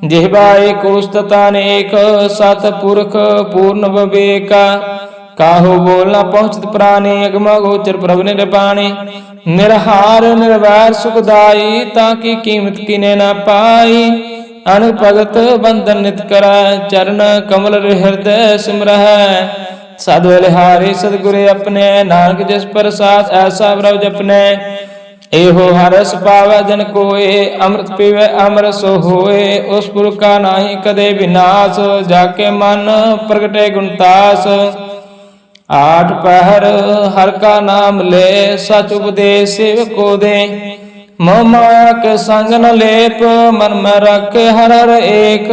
जिह्वा एक उस्तता अनेक, सत पुरख पूर्ण विवेका। काहू बोल न पहुँचत प्राणी, अगम गोचर प्रभु निर्वाणी। निरहार निर्वैर सुखदाई, ताकि कीमत किने न पाई। अन भगत बंधन नित करै, चरण कमल हृदय सिमरह। सद बलिहारी सदगुरु अपने, नानक जिस प्रसाद ऐसा प्रभु जपने। एहो हरस पावै जन कोय, अमृत पीवै अमर सो होए। उस पुर का नाही कदे विनाश, जाके मन प्रगटे गुणतास। आठ पहर हर का नाम ले, सच उपदेश सेवक को दे। मोह माया के संग न लेप, मन में रखे हर हर एक।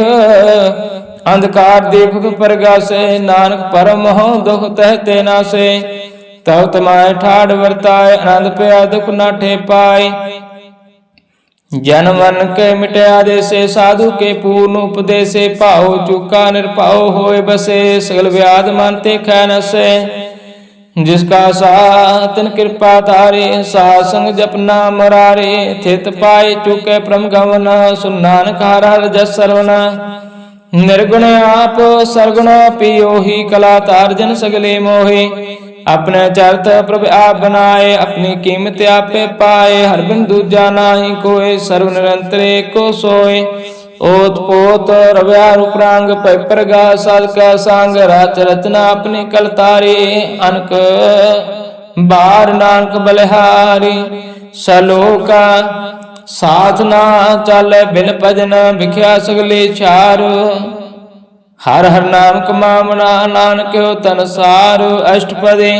अंधकार दीपक प्रगासे, नानक परम हो दुख तहते नासे। तब तमाय ठाड़ वर्ताय, आनंद पया दुख नाठे पाए। जन मन के मिटे आदेशे, साधु के पूर्ण उपदेशे। पाओ चूका निरपाओ होए बसे, सगल व्याध मानते खै नसे। जिसका सातन कृपा तारे, सासंग जपना मरारे। थित पाए चुके परम गमन, सुन नानक हर हर जस सरवना। निर्गुण आप सरगुण पियो ही, कला तार जन सगले मोहे। अपने चरत प्रभ आप बनाए, अपनी कीमत आपे पाए। हर बिन दूजा नाही कोय, सर्व निरंतर एको सोए। ओत पोत रव्या रूपरांग, पैपरगा साध का सांग। राच रचना अपने कल तारे, अनक बार नानक बलिहारी। सलोका साधना चल बिन भजन, बिख्या सगले चार। हर हर नाम कमावना, नानक तन सार। अष्टपदी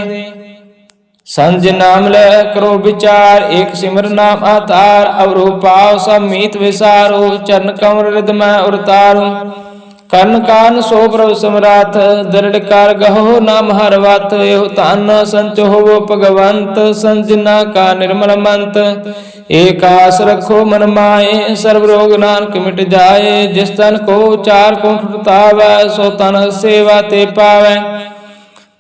संज नाम ले करो विचार, एक सिमर नाम आधार। अवरो पाव सब मीत विसारो, चरण कमर हृदय उतारो। कर्ण कान सो प्रभु समराथ, दृढ़ कार गहो नाम हर वात। एहो तान संच होवो भगवंत, संजना का निर्मल मंत। एक आस रखो मन माए, सर्व रोग नानक मिट जाए। जिस तन को चार कुंठ तावै, सो तन सेवा ते पावै।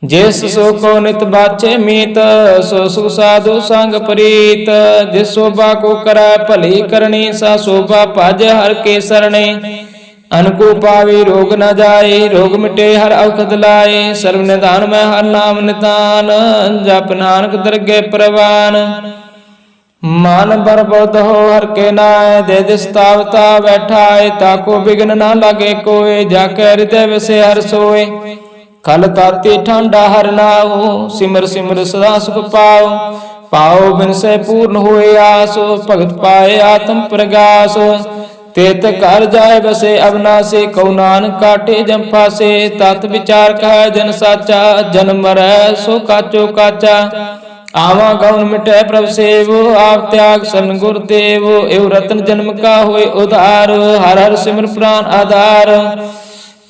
जिस सो को नित बाचे मीत, सो सुख साधु संग प्रीत। जिस शोभा को करै भली करनी, सा शोभा भज हर के सरणे। अनको पावे रोग न जाए, रोग मिटे हर औखद लाए। सर्व निधान में हर नाम निधान, जप नानक दरगे प्रवान। मान बर बुध हो हर के नाय, दे दिस्तावता बैठाए। ताको बिघ्न न लगे कोय, जाके हृदय वसे हर सोए। खल ताती ठंडा हर नाओ, सिमर सिमर सदा सुख पाओ। पाओ बिन से पूर्ण होए आस, भगत पाए आत्म प्रगास। तेत कर जाय बसे अविनाशी, कौ नानक काटे जम फासे। तत विचार कह जन साचा, जन्म मरै सो काचो काचा। आवा गौन मिटै प्रभ सेवो, आप त्याग शरण गुरुदेव। एव रतन जन्म का होए उधार, हर हर सिमर प्राण आधार।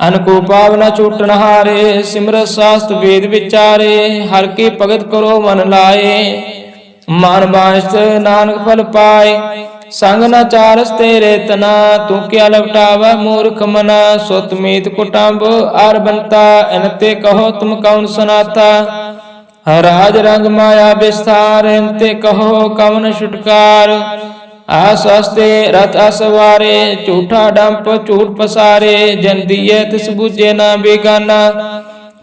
अनको पावना छूटन हारे, सिमर शास्त्र वेद विचारे। हर की भगत करो मन लाए, मान बांस नानक फल पाए। संग न चारस तेरे तना, तू क्या लपटावा मूर्ख मना। सुत मीत कुटुंब आर बनता, इनते कहो तुम कौन सनाता। राज रंग माया विस्तार, इनते कहो कौन छुटकार। आसस्ते रथ असवारे, झूठा डंप झूठ पसारे। जन दिए तिस बुझे ना बेगाना,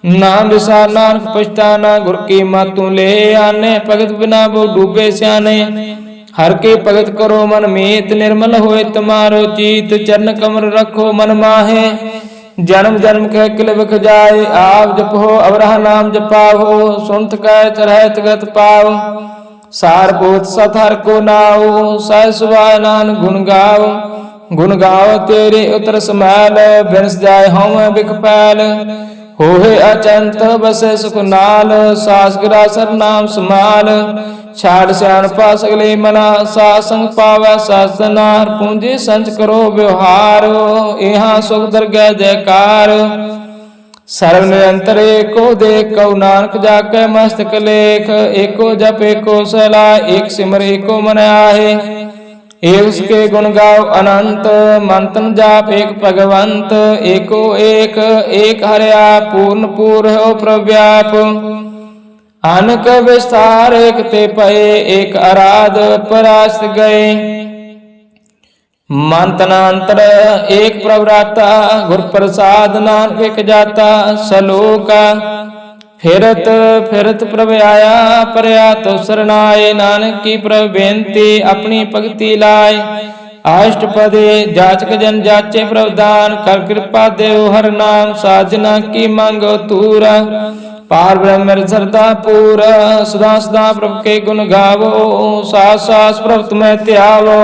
नाम विसार नानक पछताना। गुर की मातू ले आने, भगत बिना वो डूबे स्याने। हर के भगत करो मन मीत, निर्मल होए तुम्हारो चीत। चरण कमर रखो मन माहे, जन्म जन्म कह किल बिख जाए। आप जपो अवरह नाम जपाओ, सुनत कह चरहत गत पाओ। सारभूत सत हर को नाओ, सह सुभाय नान गुण गाओ। गुण गाओ तेरे उतर समैल, बिनस जाय हम बिख पैल। होहे अचंत बसे सुख नाल, सास गिरा सर नाम समाल। छाड़ सियाणपा सगले मना, सासंग पावै सासनार। पूंजी संच करो व्यवहार, यहाँ सुख दरगह जयकार। सर्व निरंतर एको देख, कौ नानक जाके मस्तक लेख। एको जप एको सलाह, एक सिमर एको मन आहे। एक उसके गुण गाओ अनंत, मंतन जाप एक भगवंत। एको एक एक हरिया, पूर्ण पूर्ण हो प्रव्याप। अनक विस्तार एक ते पए, एक आराध परास्त गए। मंतनांतर एक प्रवराता, गुर प्रसाद नानक एक जाता। सलोका फिरत फिरत प्रभ आया, परया तो सरनाए। नानक की प्रभ बेनती, अपनी भगति लाए। अष्टपदी जाचक जन जाचे प्रभु दान, कर कृपा देव हर नाम। साजना की मांगो तूरा, पार ब्रह्म श्रद्धा पूर सदा सदा प्रभु के गुण गावो सास सास प्रभु तुम्हें त्यावो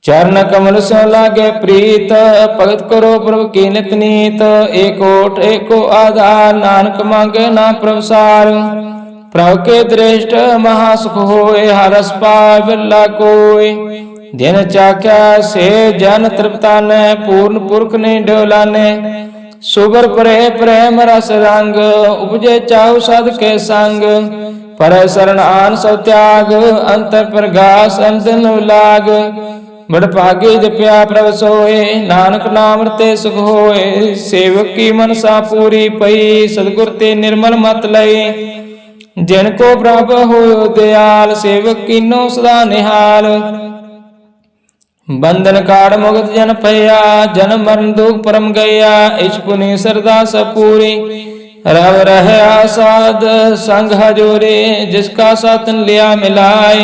चरण कमल सो लागे प्रीत भगत करो प्रभु की नित नीत एक ओट एको आधार नानक मांगे ना प्रभुसार प्रभु के दृष्ट महासुख होए हरस पाय बिरला कोय दिन चाख्या से जन तृप्ता ने पूर्ण पुरख ने डोला ने सुबर परे प्रेम रस रंग उपजे चाहु साध के संग पर शरण आन सो त्याग अंतर प्रगास अंतन लाग बड़ भागे जप्या प्रभ सोए नानक नाम रते सुख होए सेवक की मनसा पूरी पई सतगुर ते निर्मल मत लई जिनको प्रभ हो दयाल सेवक कीनो सदा निहाल बंधन काड़ मुक्त जन पया जन्म मरण दुख परम गया इच पुनि सरदा सपूरी रव रह आसाद संग हजूरे जिसका सातन लिया मिलाए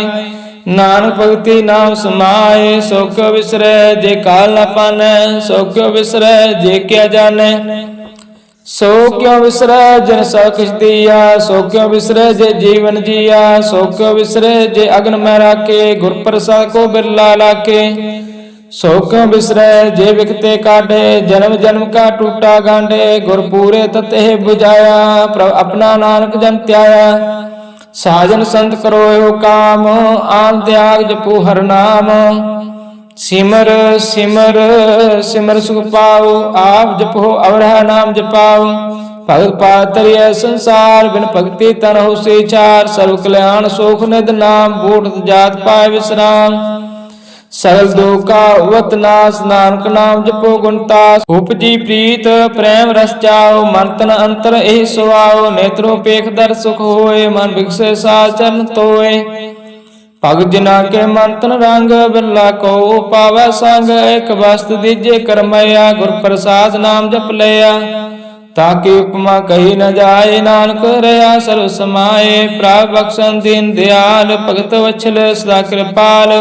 नानक भगति नाम समाए सो क्यों विसरे जे काल न पाने सो क्यों विसरे जे क्या जाने सो क्यों विसरे जिन सौ किछ दिया सो क्यों विसरे जे जीवन जिया सो क्यों विसरे जे अग्न में राखे गुर प्रसाद को बिरला लाके सो क्यों विसरे जे विकते काटे जन्म जन्म का टूटा गांडे गुर पूरे तते बुझाया प्रभु अपना नानक जन त्याया साजन संत करो यो काम आन त्याग जपो हर नाम सिमर सिमर सिमर सुख पाओ आप जपो अवरह नाम जपाओ भगत पातरिय संसार बिन भक्ति तन हो से चार सर्व कल्याण सुख निध नाम बूढ़ जात पाए विश्राम सकल दुख का उवत नाश नानक नाम जपो गुणतास उपजी प्रीत प्रेम रस चाओ मन तन अंतर एहि सुआओ नेत्रों पेख दर सुख होए मन विकसे सास चरण तोए भगत जना के मन तन रंग बिरला को पावै संग एक वस्तु दीजे करमया गुर प्रसाद नाम जप लिया ताकि उपमा कही न जाए नानक रया सर्व समाये प्राप बख्शन दीन दयाल भगत वत्सल सदा कृपाल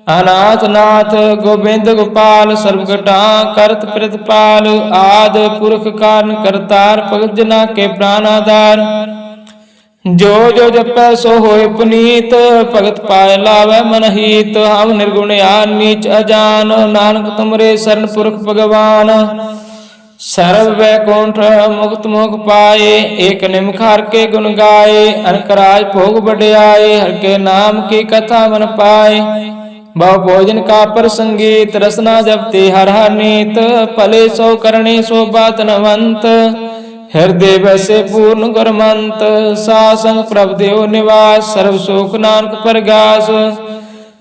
अनाथ नाथ गोविंद गोपाल सर्वघटा करत प्रतिपाल आद पुरख कारण करतार भगत जना के प्राण आधार जो जो जपै सो होए पुनीत भगत पाए लावै मन हित हम निर्गुण यान नीच अजान नानक तुमरे शरण पुरख भगवान सर्व वैकुंठ मुक्त मोख पाए एक निमखार के गुण गाए अनकराज भोग बढ़ाए हर के नाम की कथा मन पाए बहु भोजन का प्रसंगीत रसना जपते हर हर नीत फले सो करणी सो बात नवंत हृदय वैसे पूर्ण गुरमंत सासंग प्रभ देव निवास सर्व सुख नानक परगास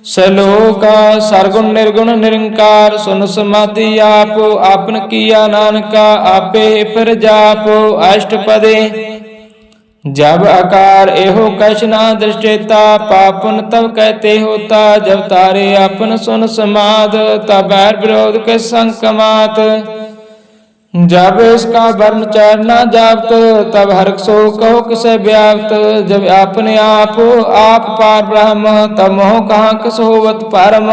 सलोका सरगुण निर्गुण निरंकार सुन समाधि आप आपन किया नानका आपे फिर जापो अष्टपदे जब आकार एहो कछ ना दृष्टेता पापन तब कहते होता जब तारे अपन सुन समाद तब बैर विरोध के संग कमात जब इसका वर्ण चर न जापत तब हर्क सो कहो किसे व्याप्त जब अपने आप पार ब्रह्म तब मोह कहाँ किस होवत परम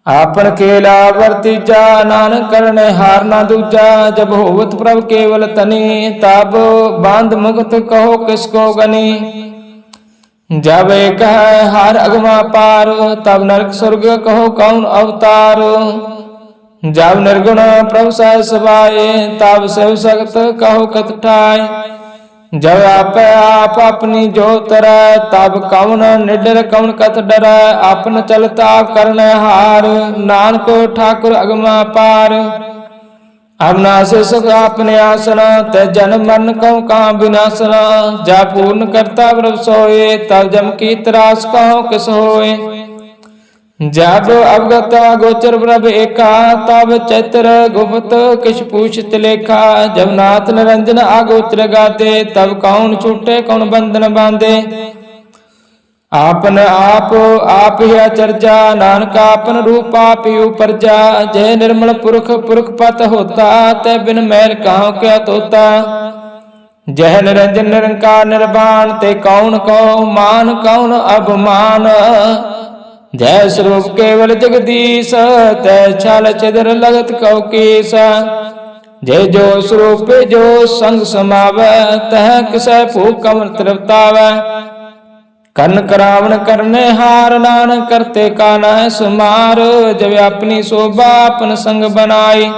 आपन केला वर्तीजा नानक करने हार ना दूजा जब होवत प्रभ केवल तनी तब बांध मुक्त कहो किसको गनी जब एक है हार अगमा पार तब नरक स्वर्ग कहो कौन अवतार जब निर्गुण प्रभु सह सभाए तब शिव सख्त कहो कत ठाय जब आप अपनी जो तरह तब कौन निडर कौन कत डर अपन चलता करन हार नानक ठाकुर अगमा पार अपना से सुख अपने आसन ते जन्म मरण कहो कहाँ विनाशन जा पूर्ण करता प्रभ सोए तब जम की त्रास कहो किस होए जब अवगत गोचर प्रभ एका तब चैत्र गुप्त किछ पूछत लेखा जब नाथ निरंजन आगोचर गाते तब कौन छूटे कौन बंधन बांधे आपन आप ही चर्चा नानक आपन रूप आप ही ऊपर जा जय निर्मल पुरख पुरख पत होता ते बिन मैल कहाँ क्या तोता जय निरंजन निरंकार निर्वाण ते कौन कहो मान कौन अभिमान जय स्वरूप केवल जगदीश तय छल छिद्र लगत कौ केश जे जो स्वरूप जो संग समावै, तह किसै भूख कमल तृप्तावै। कर्ण करावण करने हार, नानक करते का नह सुमार। जब अपनी शोभा अपन संग बनाई,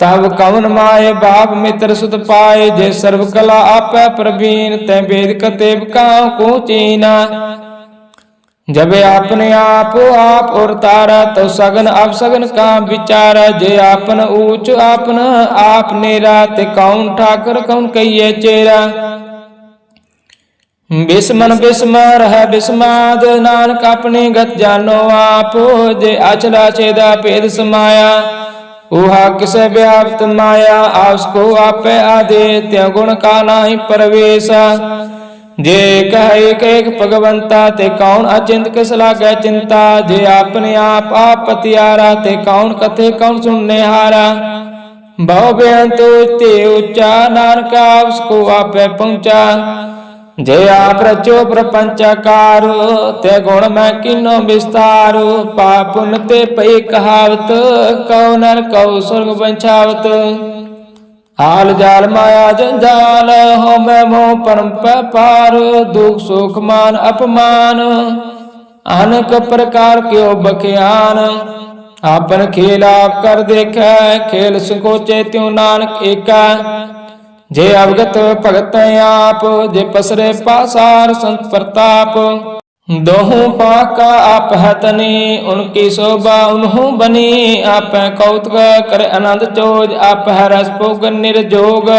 तब कवन माए बाप मित्र सुत पाए। जे सर्व कला आपै प्रवीण, तै वेद कतेब काहू को चीना। जब अपने आप और तारा, तो सगन अब सगन का विचारा। जे आपन ऊंच आपन आप नेरा, ते कौन ठाकर कौन कहिए चेरा। बिस्मन बिस्मर है बिस्माद, नानक अपनी गत जानो आप। जे अचला छेदा भेद समाया, उहा किसे व्याप्त माया। आपको आपे आदे, त्या गुण का नाही परवेशा। जे कह एक एक भगवंता, ते कौन अचिंत किस लागे चिंता। जे अपने आप पतियारा, ते कौन कथे कौन सुनने हारा। बहु बेअंत ते ऊंचा, नानक आपको आपे पहुंचा। जे आप रचो प्रपंचाकार, ते गुण मैं किनो विस्तार। पाप पुण्य ते पई कहावत, कौ नर कौ स्वर्ग बंछावत। हाल जाल माया जंजाल, हो मैं मोह परम पार। दुख सुख मान अपमान, अनेक प्रकार के बख्यान। आपन खेल आप कर देखै, खेल संकोचे त्यों नानक एका। जे अवगत भगत आप, जे पसरे पासार संत प्रताप। दोहू पाका आप है तनी, उनकी शोभा उन्हू बनी। आप कौतुक कर आनंद चोज, आप है रस भोग निर्जोग।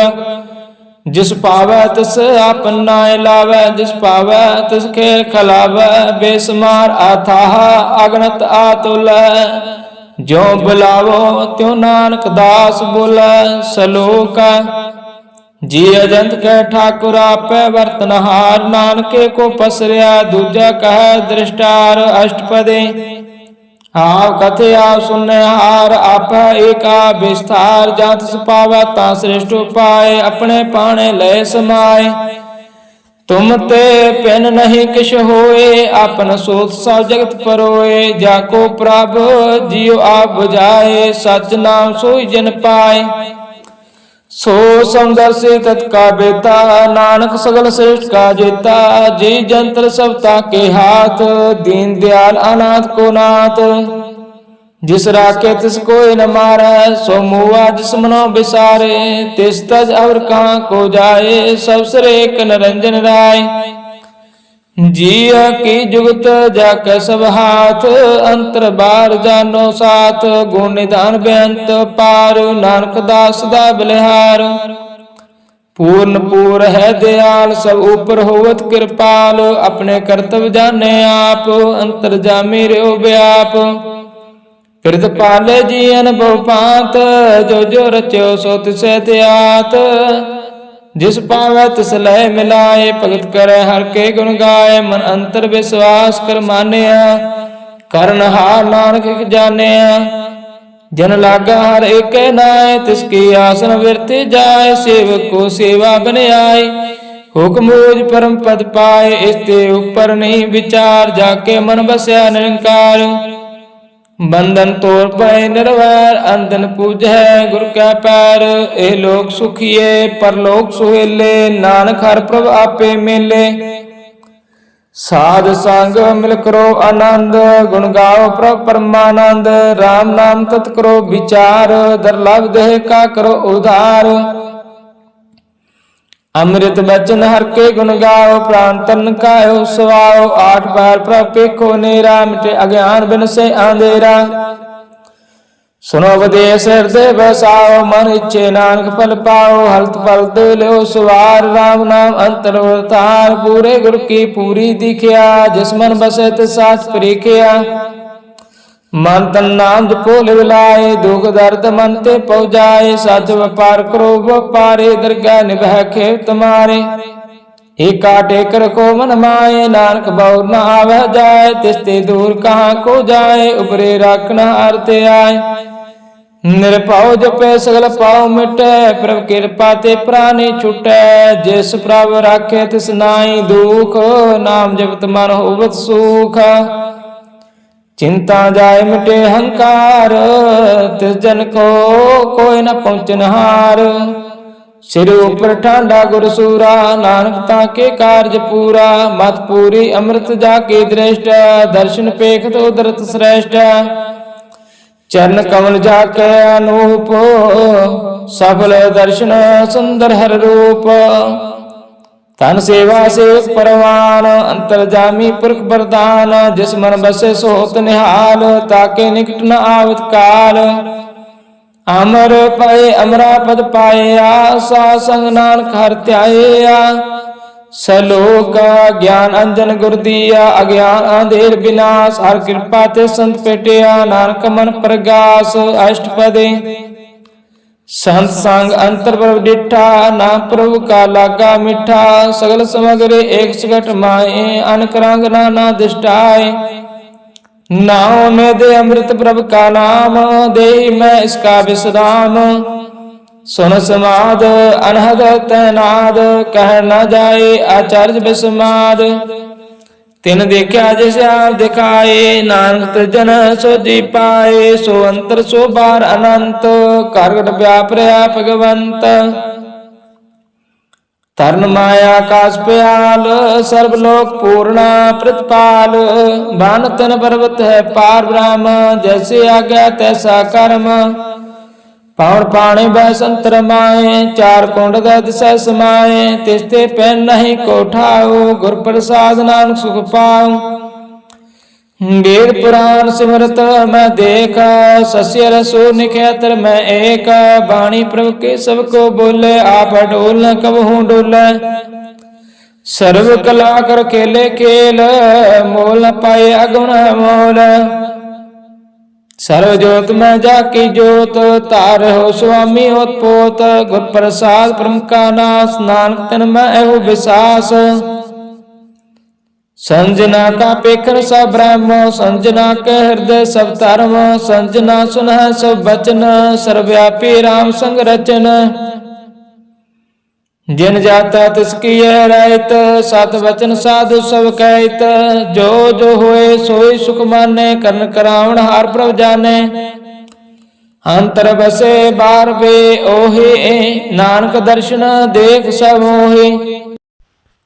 जिस पावै तिस आप नाय लावै, जिस पावै तिस खेल खलावै। बेसुमार अथाह अगणत आतुल, ज्यों बुलावो त्यों नानक दास बोलै। सलोक जी अजंत कह ठाकुर आपै वर्तनहार। नानके को पसरिया दूजा कह दृष्टार। अष्टपदे आप कथे आप सुनने हार, आप एका विस्तार। जात पावा ता श्रेष्ठ उपाय, अपने पाणे लय समाय। तुम ते पिन नहीं किश होए, आपन सोत सब जगत परोए। जाको प्रभ जियो आप बुझाए, सच नाम सोई जन पाए। सो समदर्शी तत्का बेता, नानक सगल श्रेष्ठ का जेता। जी जंत्र सबता के हाथ, दीन दयाल अनाथ को नाथ। जिस राखे तिस कोई न मारै, सो मुआ जिस मनो बिसारे। तिस तज और कहाँ को जाए, सब सिर एक निरंजन राय। जिया की जुगत जाके सब हाथ, अंतर बार जानो साथ। गुण निधान बेअंत पार, नानक दास दा बलिहार। पूर्ण पूर है दयाल, सब ऊपर होवत कृपाल। अपने कर्तव्य जाने आप, अंतर जामी रहो व्याप। कृत पाले जीवन बहु पात, जो जो रचो सो तिसे त्यात। जिस पावै तिस लय मिलाए, भगत करे हर के गुण गाए। मन अंतर विश्वास कर मानिया, करन हार नानक जानिया। जन लागा हर एक नाय, तिसकी आसन विरत जाय। सेवक को सेवा बन आए, हुक्म मुझ परम पद पाए। इसते ऊपर नहीं विचार, जाके मन बसया निरंकार। बंधन तोड़ पाए निर्वैर, अंधन पूजै गुर कै पैर। ए लोक सुखिए परलोक सुहेले, नानक हर प्रभ आपे मेले। साध संग मिल करो आनंद, गुण गाओ प्रभ परमानंद। राम नाम तत् करो विचार, दुर्लभ देह का करो उधार। अमृत बचन हर के गुण गाओ, प्राण तन कायो सवाओ। आठ बार प्रभ पेखो नेरा, मिटे अज्ञान बिन से अंधेरा। सुनो उपदेश हृदय बसाओ, मन इच्छे नानक फल पाओ। हलत पलत लो सुवार, राम नाम अंतर अवतार। पूरे गुर की पूरी दिखिया, जिस मन बसे तिस साच परिखिया। मन तन नाम जपो लिवलाए, दुख दर्द मन ते पहुँचाए। सच व्यापार करो व्यापारे, दरगाह निभह खेव तुम्हारे। एका टेक रखो मन माए, नानक बहु न आवह जाए। तिस्ते दूर कहाँ को जाए, उपरे राखना आरते आए। निरपाओ जपे सगल पाओ मिटे, प्रभ कृपा ते प्राणी छुटे। जिस प्रभ राखे तिस नाई दुख, नाम जपत मन होवत सुख। चिंता जाय मिटे हंकार, तिस जन को कोई न पहुँचनहार। सिर ऊपर ठांडा गुरसूरा, नानक ताके कार्य पूरा। मत पूरी अमृत जाके दृष्ट, दर्शन पेखत उदरत श्रेष्ठ। चरण कमल जाके अनूप, सफल दर्शन सुंदर हर रूप। तन सेवा से परवान, अंतर्जामी पुरख वरदान। जिस मन बसे सो होत निहाल, ताके निकट न आवत काल। अमर पाए अमरा पद पाया, सा संग नानक हर त्याया। सलोक ज्ञान अंजन गुर दिया, अज्ञान अंधेर विनाश। हर कृपा ते संत पेटिया, नानक मन प्रगास। अष्टपदे संत संग अंतर प्रभु डिठा, नाम प्रभु का लागा मिठा। सगल समग्रे एक सगट माए, अनक रंग नाना दिष्टाए। नाव में दे अमृत प्रभु का नाम, दे मैं इसका विश्राम। सुन समाद अनहद तैनाद, कह न जाए आचार्य विस्माद। तिन देखा जैसे आप दिखाए, नानक जन सो जी पाए। सो अंतर सो बार अनंत, कारगट व्याप रहा भगवंत। तरण माया काश प्याल, सर्वलोक पूर्णा प्रतिपाल। भान तन पर्वत है पार ब्रह्म, जैसे आज्ञा तैसा कर्म। पावन पाणी बैसंतर माए, चार कुंड दिशा समाए। तिस्ते पैन नहीं कोठाओ, गुर प्रसाद नानक सुख पाओ। वेद पुराण सिमरत मैं देखा, सस्य रसो निखैतर मैं एक। वाणी प्रभु के सबको बोले, आप डोल न कबहू डोले। सर्व कला कर खेले खेल, मोल न पाए अगुण मोल। सर्व ज्योत में जाकी ज्योत, तार हो स्वामी उत्पोत। गुर प्रसाद परम का नाश, नानक तन में एहो विश्वास। संजना का पेखर सब ब्रह्म, संजना के हृदय सब धर्म। संजना सुन सब वचन, सर्वव्यापी राम संग रचन। जिन जाता तिसकी यह रहत, सत वचन साधु सब कहत। जो जो होए सोई सुख माने, करण करावण हार प्रभ जाने। अंतर बसे बार बे ओहे, नानक दर्शन देख सब मोहे।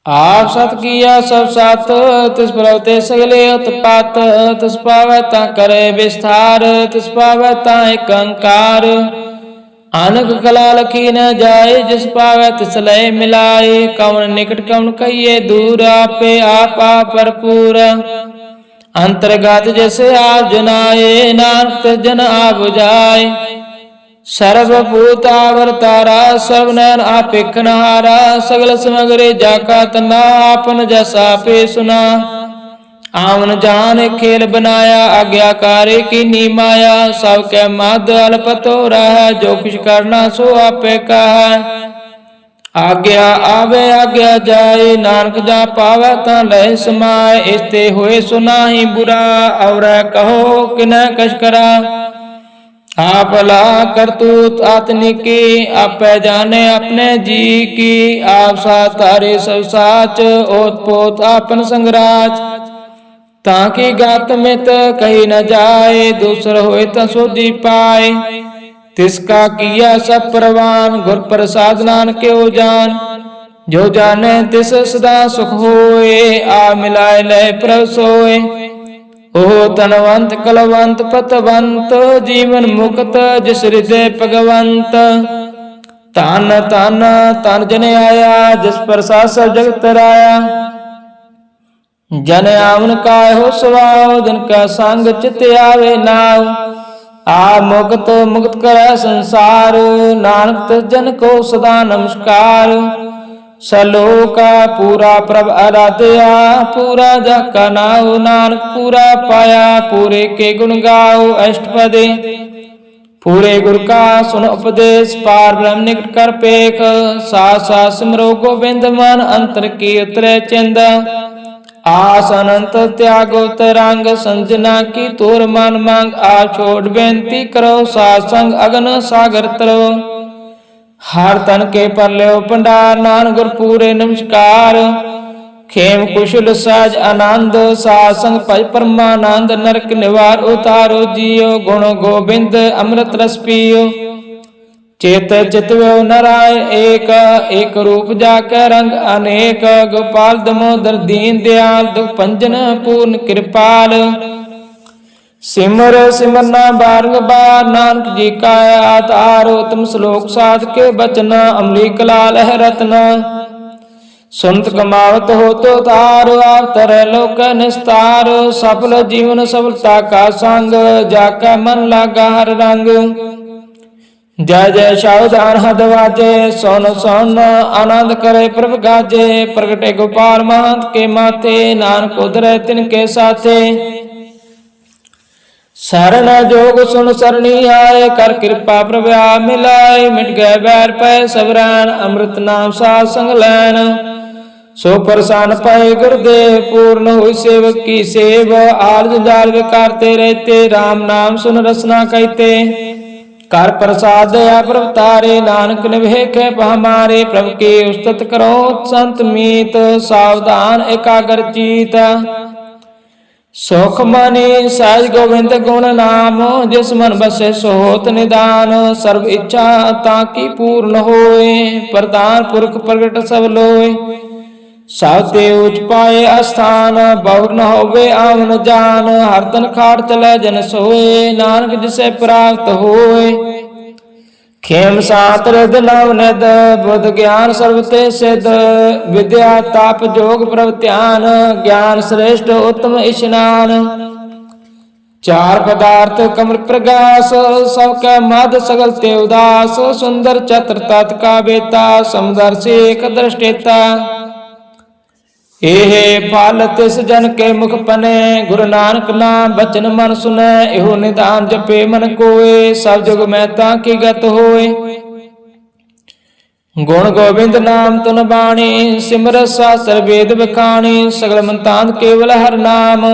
आप सत किया सब साथ, तिस प्रभ ते सगले उत्पात। तिस पावै ता करे विस्तार, तिस पावै ता एक अंकार। अनक कला लखी न जाए, जिस पावै तिस लय मिलाए। कवन निकट कवन कहिए दूर, आपे आपा भरपूर। अंतर्गत जैसे आप जनाए, नानक तिस जन आप बुझाए। सर्वभूत आवरतारा, सब नैन आपेखनहारा। सगल समग्रे जाका तना, आपन जैसा पे सुना। आवन जान खेल बनाया, आज्ञाकारी की नी माया। सब के मद अल्पत हो रहा, जो कुछ करना सो आपे कहा। आज्ञा आवे आज्ञा जाए, नानक जा पावे ता लय समाए। इसते होए सुनाही बुरा, और कहो किन्ह कछ करा। आप ला करतूत आतनी की, आप जाने अपने जी की। आप साथ तारे सब साच, ओत पोत आपन संगराज। ताकि गात में त कही न जाए, दूसर होए त सोधी पाए। तिसका किया सब परवान, गुर प्रसाद नानक के ओ जान। जो जाने तिस सदा सुख होए, आ मिलाए लय प्रभ सोए। ओह तनवंत कलवंत पतवंत, जीवन मुक्त जिस हृदय भगवंत। तान तान तान जन आया, जिस प्रसाद सब जगत राया। जन आवन काय हो स्वभाव, जिनका संग चित आवे नाव। आ मुक्त मुक्त करे संसार, नानक तिस जन को सदा नमस्कार। सलोका पूरा प्रभ आराध्या, पूरा जाका नाव। नानक पूरा पाया, पूरे के गुण गाओ। अष्टपदे पूरे गुर का सुन उपदेश, पार ब्रह्म निकट कर पेख। साथ साथ सिमरो गोविंद मन, अंतर की उतरे चिंद। आस अनंत त्यागो तरंग, संजना की तोर मान मांग। आप छोड़ बेनती करो, सासंग अगन सागर तरो। हर तन के पर लो भंडार, नान गुर पूरे नमस्कार। खेम कुशल सहज आनंद साध संग भज परमानंद नरक निवार उतारो जियो गुण गोबिंद अमृत रस पियो चेत चितव्यो नारायण एक एक रूप जाके रंग अनेक गोपाल दमोदर दीन दयाल दुख भंजन पूर्ण कृपाल सिमर सिमरना बारंग बार नानक जी का आधार उत्तम श्लोक साध के बचन अमली कलाल है रत्न सुनत कमावत हो तो तार आप तरह लोक निस्तार सफल जीवन सफलता का संग जाका मन लागा हर रंग जय जय सावधान हद वाजे सोन सोन आनंद करे प्रभ गाजे प्रगटे गोपाल महंत के माथे नानक उधर तिनके साथे शरण जोग सुन सरणी आए कर कृपा प्रभा मिलाए मिट गए बैर पै सबरैन अमृत नाम साध संग लैन सो प्रसन्न पाए गुरुदेव पूर्ण हुई सेवक की सेव आल जंजाल विकारते रहते राम नाम सुन रसना कहते कर प्रसाद दया प्रभ तारे नानक निभेख हमारे प्रभु के उस्तत करो संत मीत सावधान एकाग्र चीत सुख मनि सहज गोविंद गुण नाम जिस मन बसे सोत निदान सर्व इच्छा ताकि पूर्ण होए प्रधान पुरख प्रगट सब लोए साते उच पाए अस्थान बहुर न होवे आवन जान हरदन खाड़ चले जन सोए नानक जिसे प्राप्त होए खेम सात रिद नव निद बुद्ध ज्ञान सर्वते सिद्ध विद्या ताप जोग प्रभ ध्यान ज्ञान श्रेष्ठ उत्तम स्नान चार पदार्थ कमल प्रगास सबका मद सगल ते उदास सुंदर चत्र तत् का बेता समदर्शी एक दृष्टेता एहे फल तिस जन के मुख पने गुरु नानक नाम बचन मन सुने एहो निदान जपे मन कोए सब जुग महता की गत होए गुण गोविंद नाम तुन बाणी सिमर शास्त्र वेद बखाणी सगल मंतांत केवल हर नाम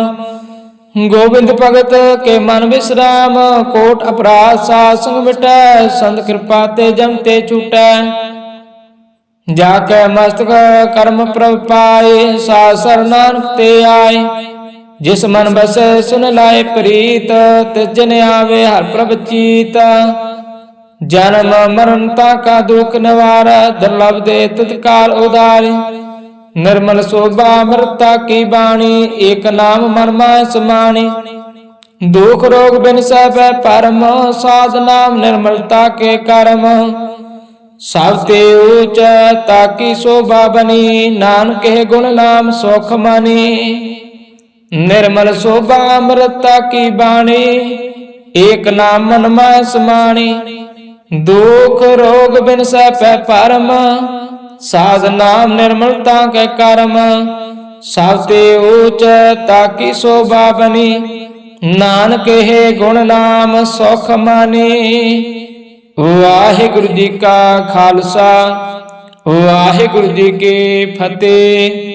गोविंद भगत के मन विश्राम कोट अपराध साध संग मिटै संत कृपा ते जम ते छूटै जाके मस्तक कर्म प्रभ पाए सासर नानक ते आए जिस मन बस सुन लाए प्रीत तिजन आवे हर प्रभ चीत जन्म मरणता का दुख निवार दुर्लभ दे तत्काल उदार निर्मल शोभा अमृता की बाणी एक नाम मन माय समाणी दुख रोग बिन सब परम साध नाम निर्मलता के कर्म सबते ऊंच ताकि शोभा बनी नानक है गुण नाम सुख मनी निर्मल शोभा अमृता की बाणी एक नाम मन में समाणी दुख रोग बिन सै परम साध नाम निर्मलता के कर्म सबते ऊंच ताकि शोभा बनी नानक है गुण नाम सुख मनी वाहिगुरु जी का खालसा वाहिगुरु जी की फतेह।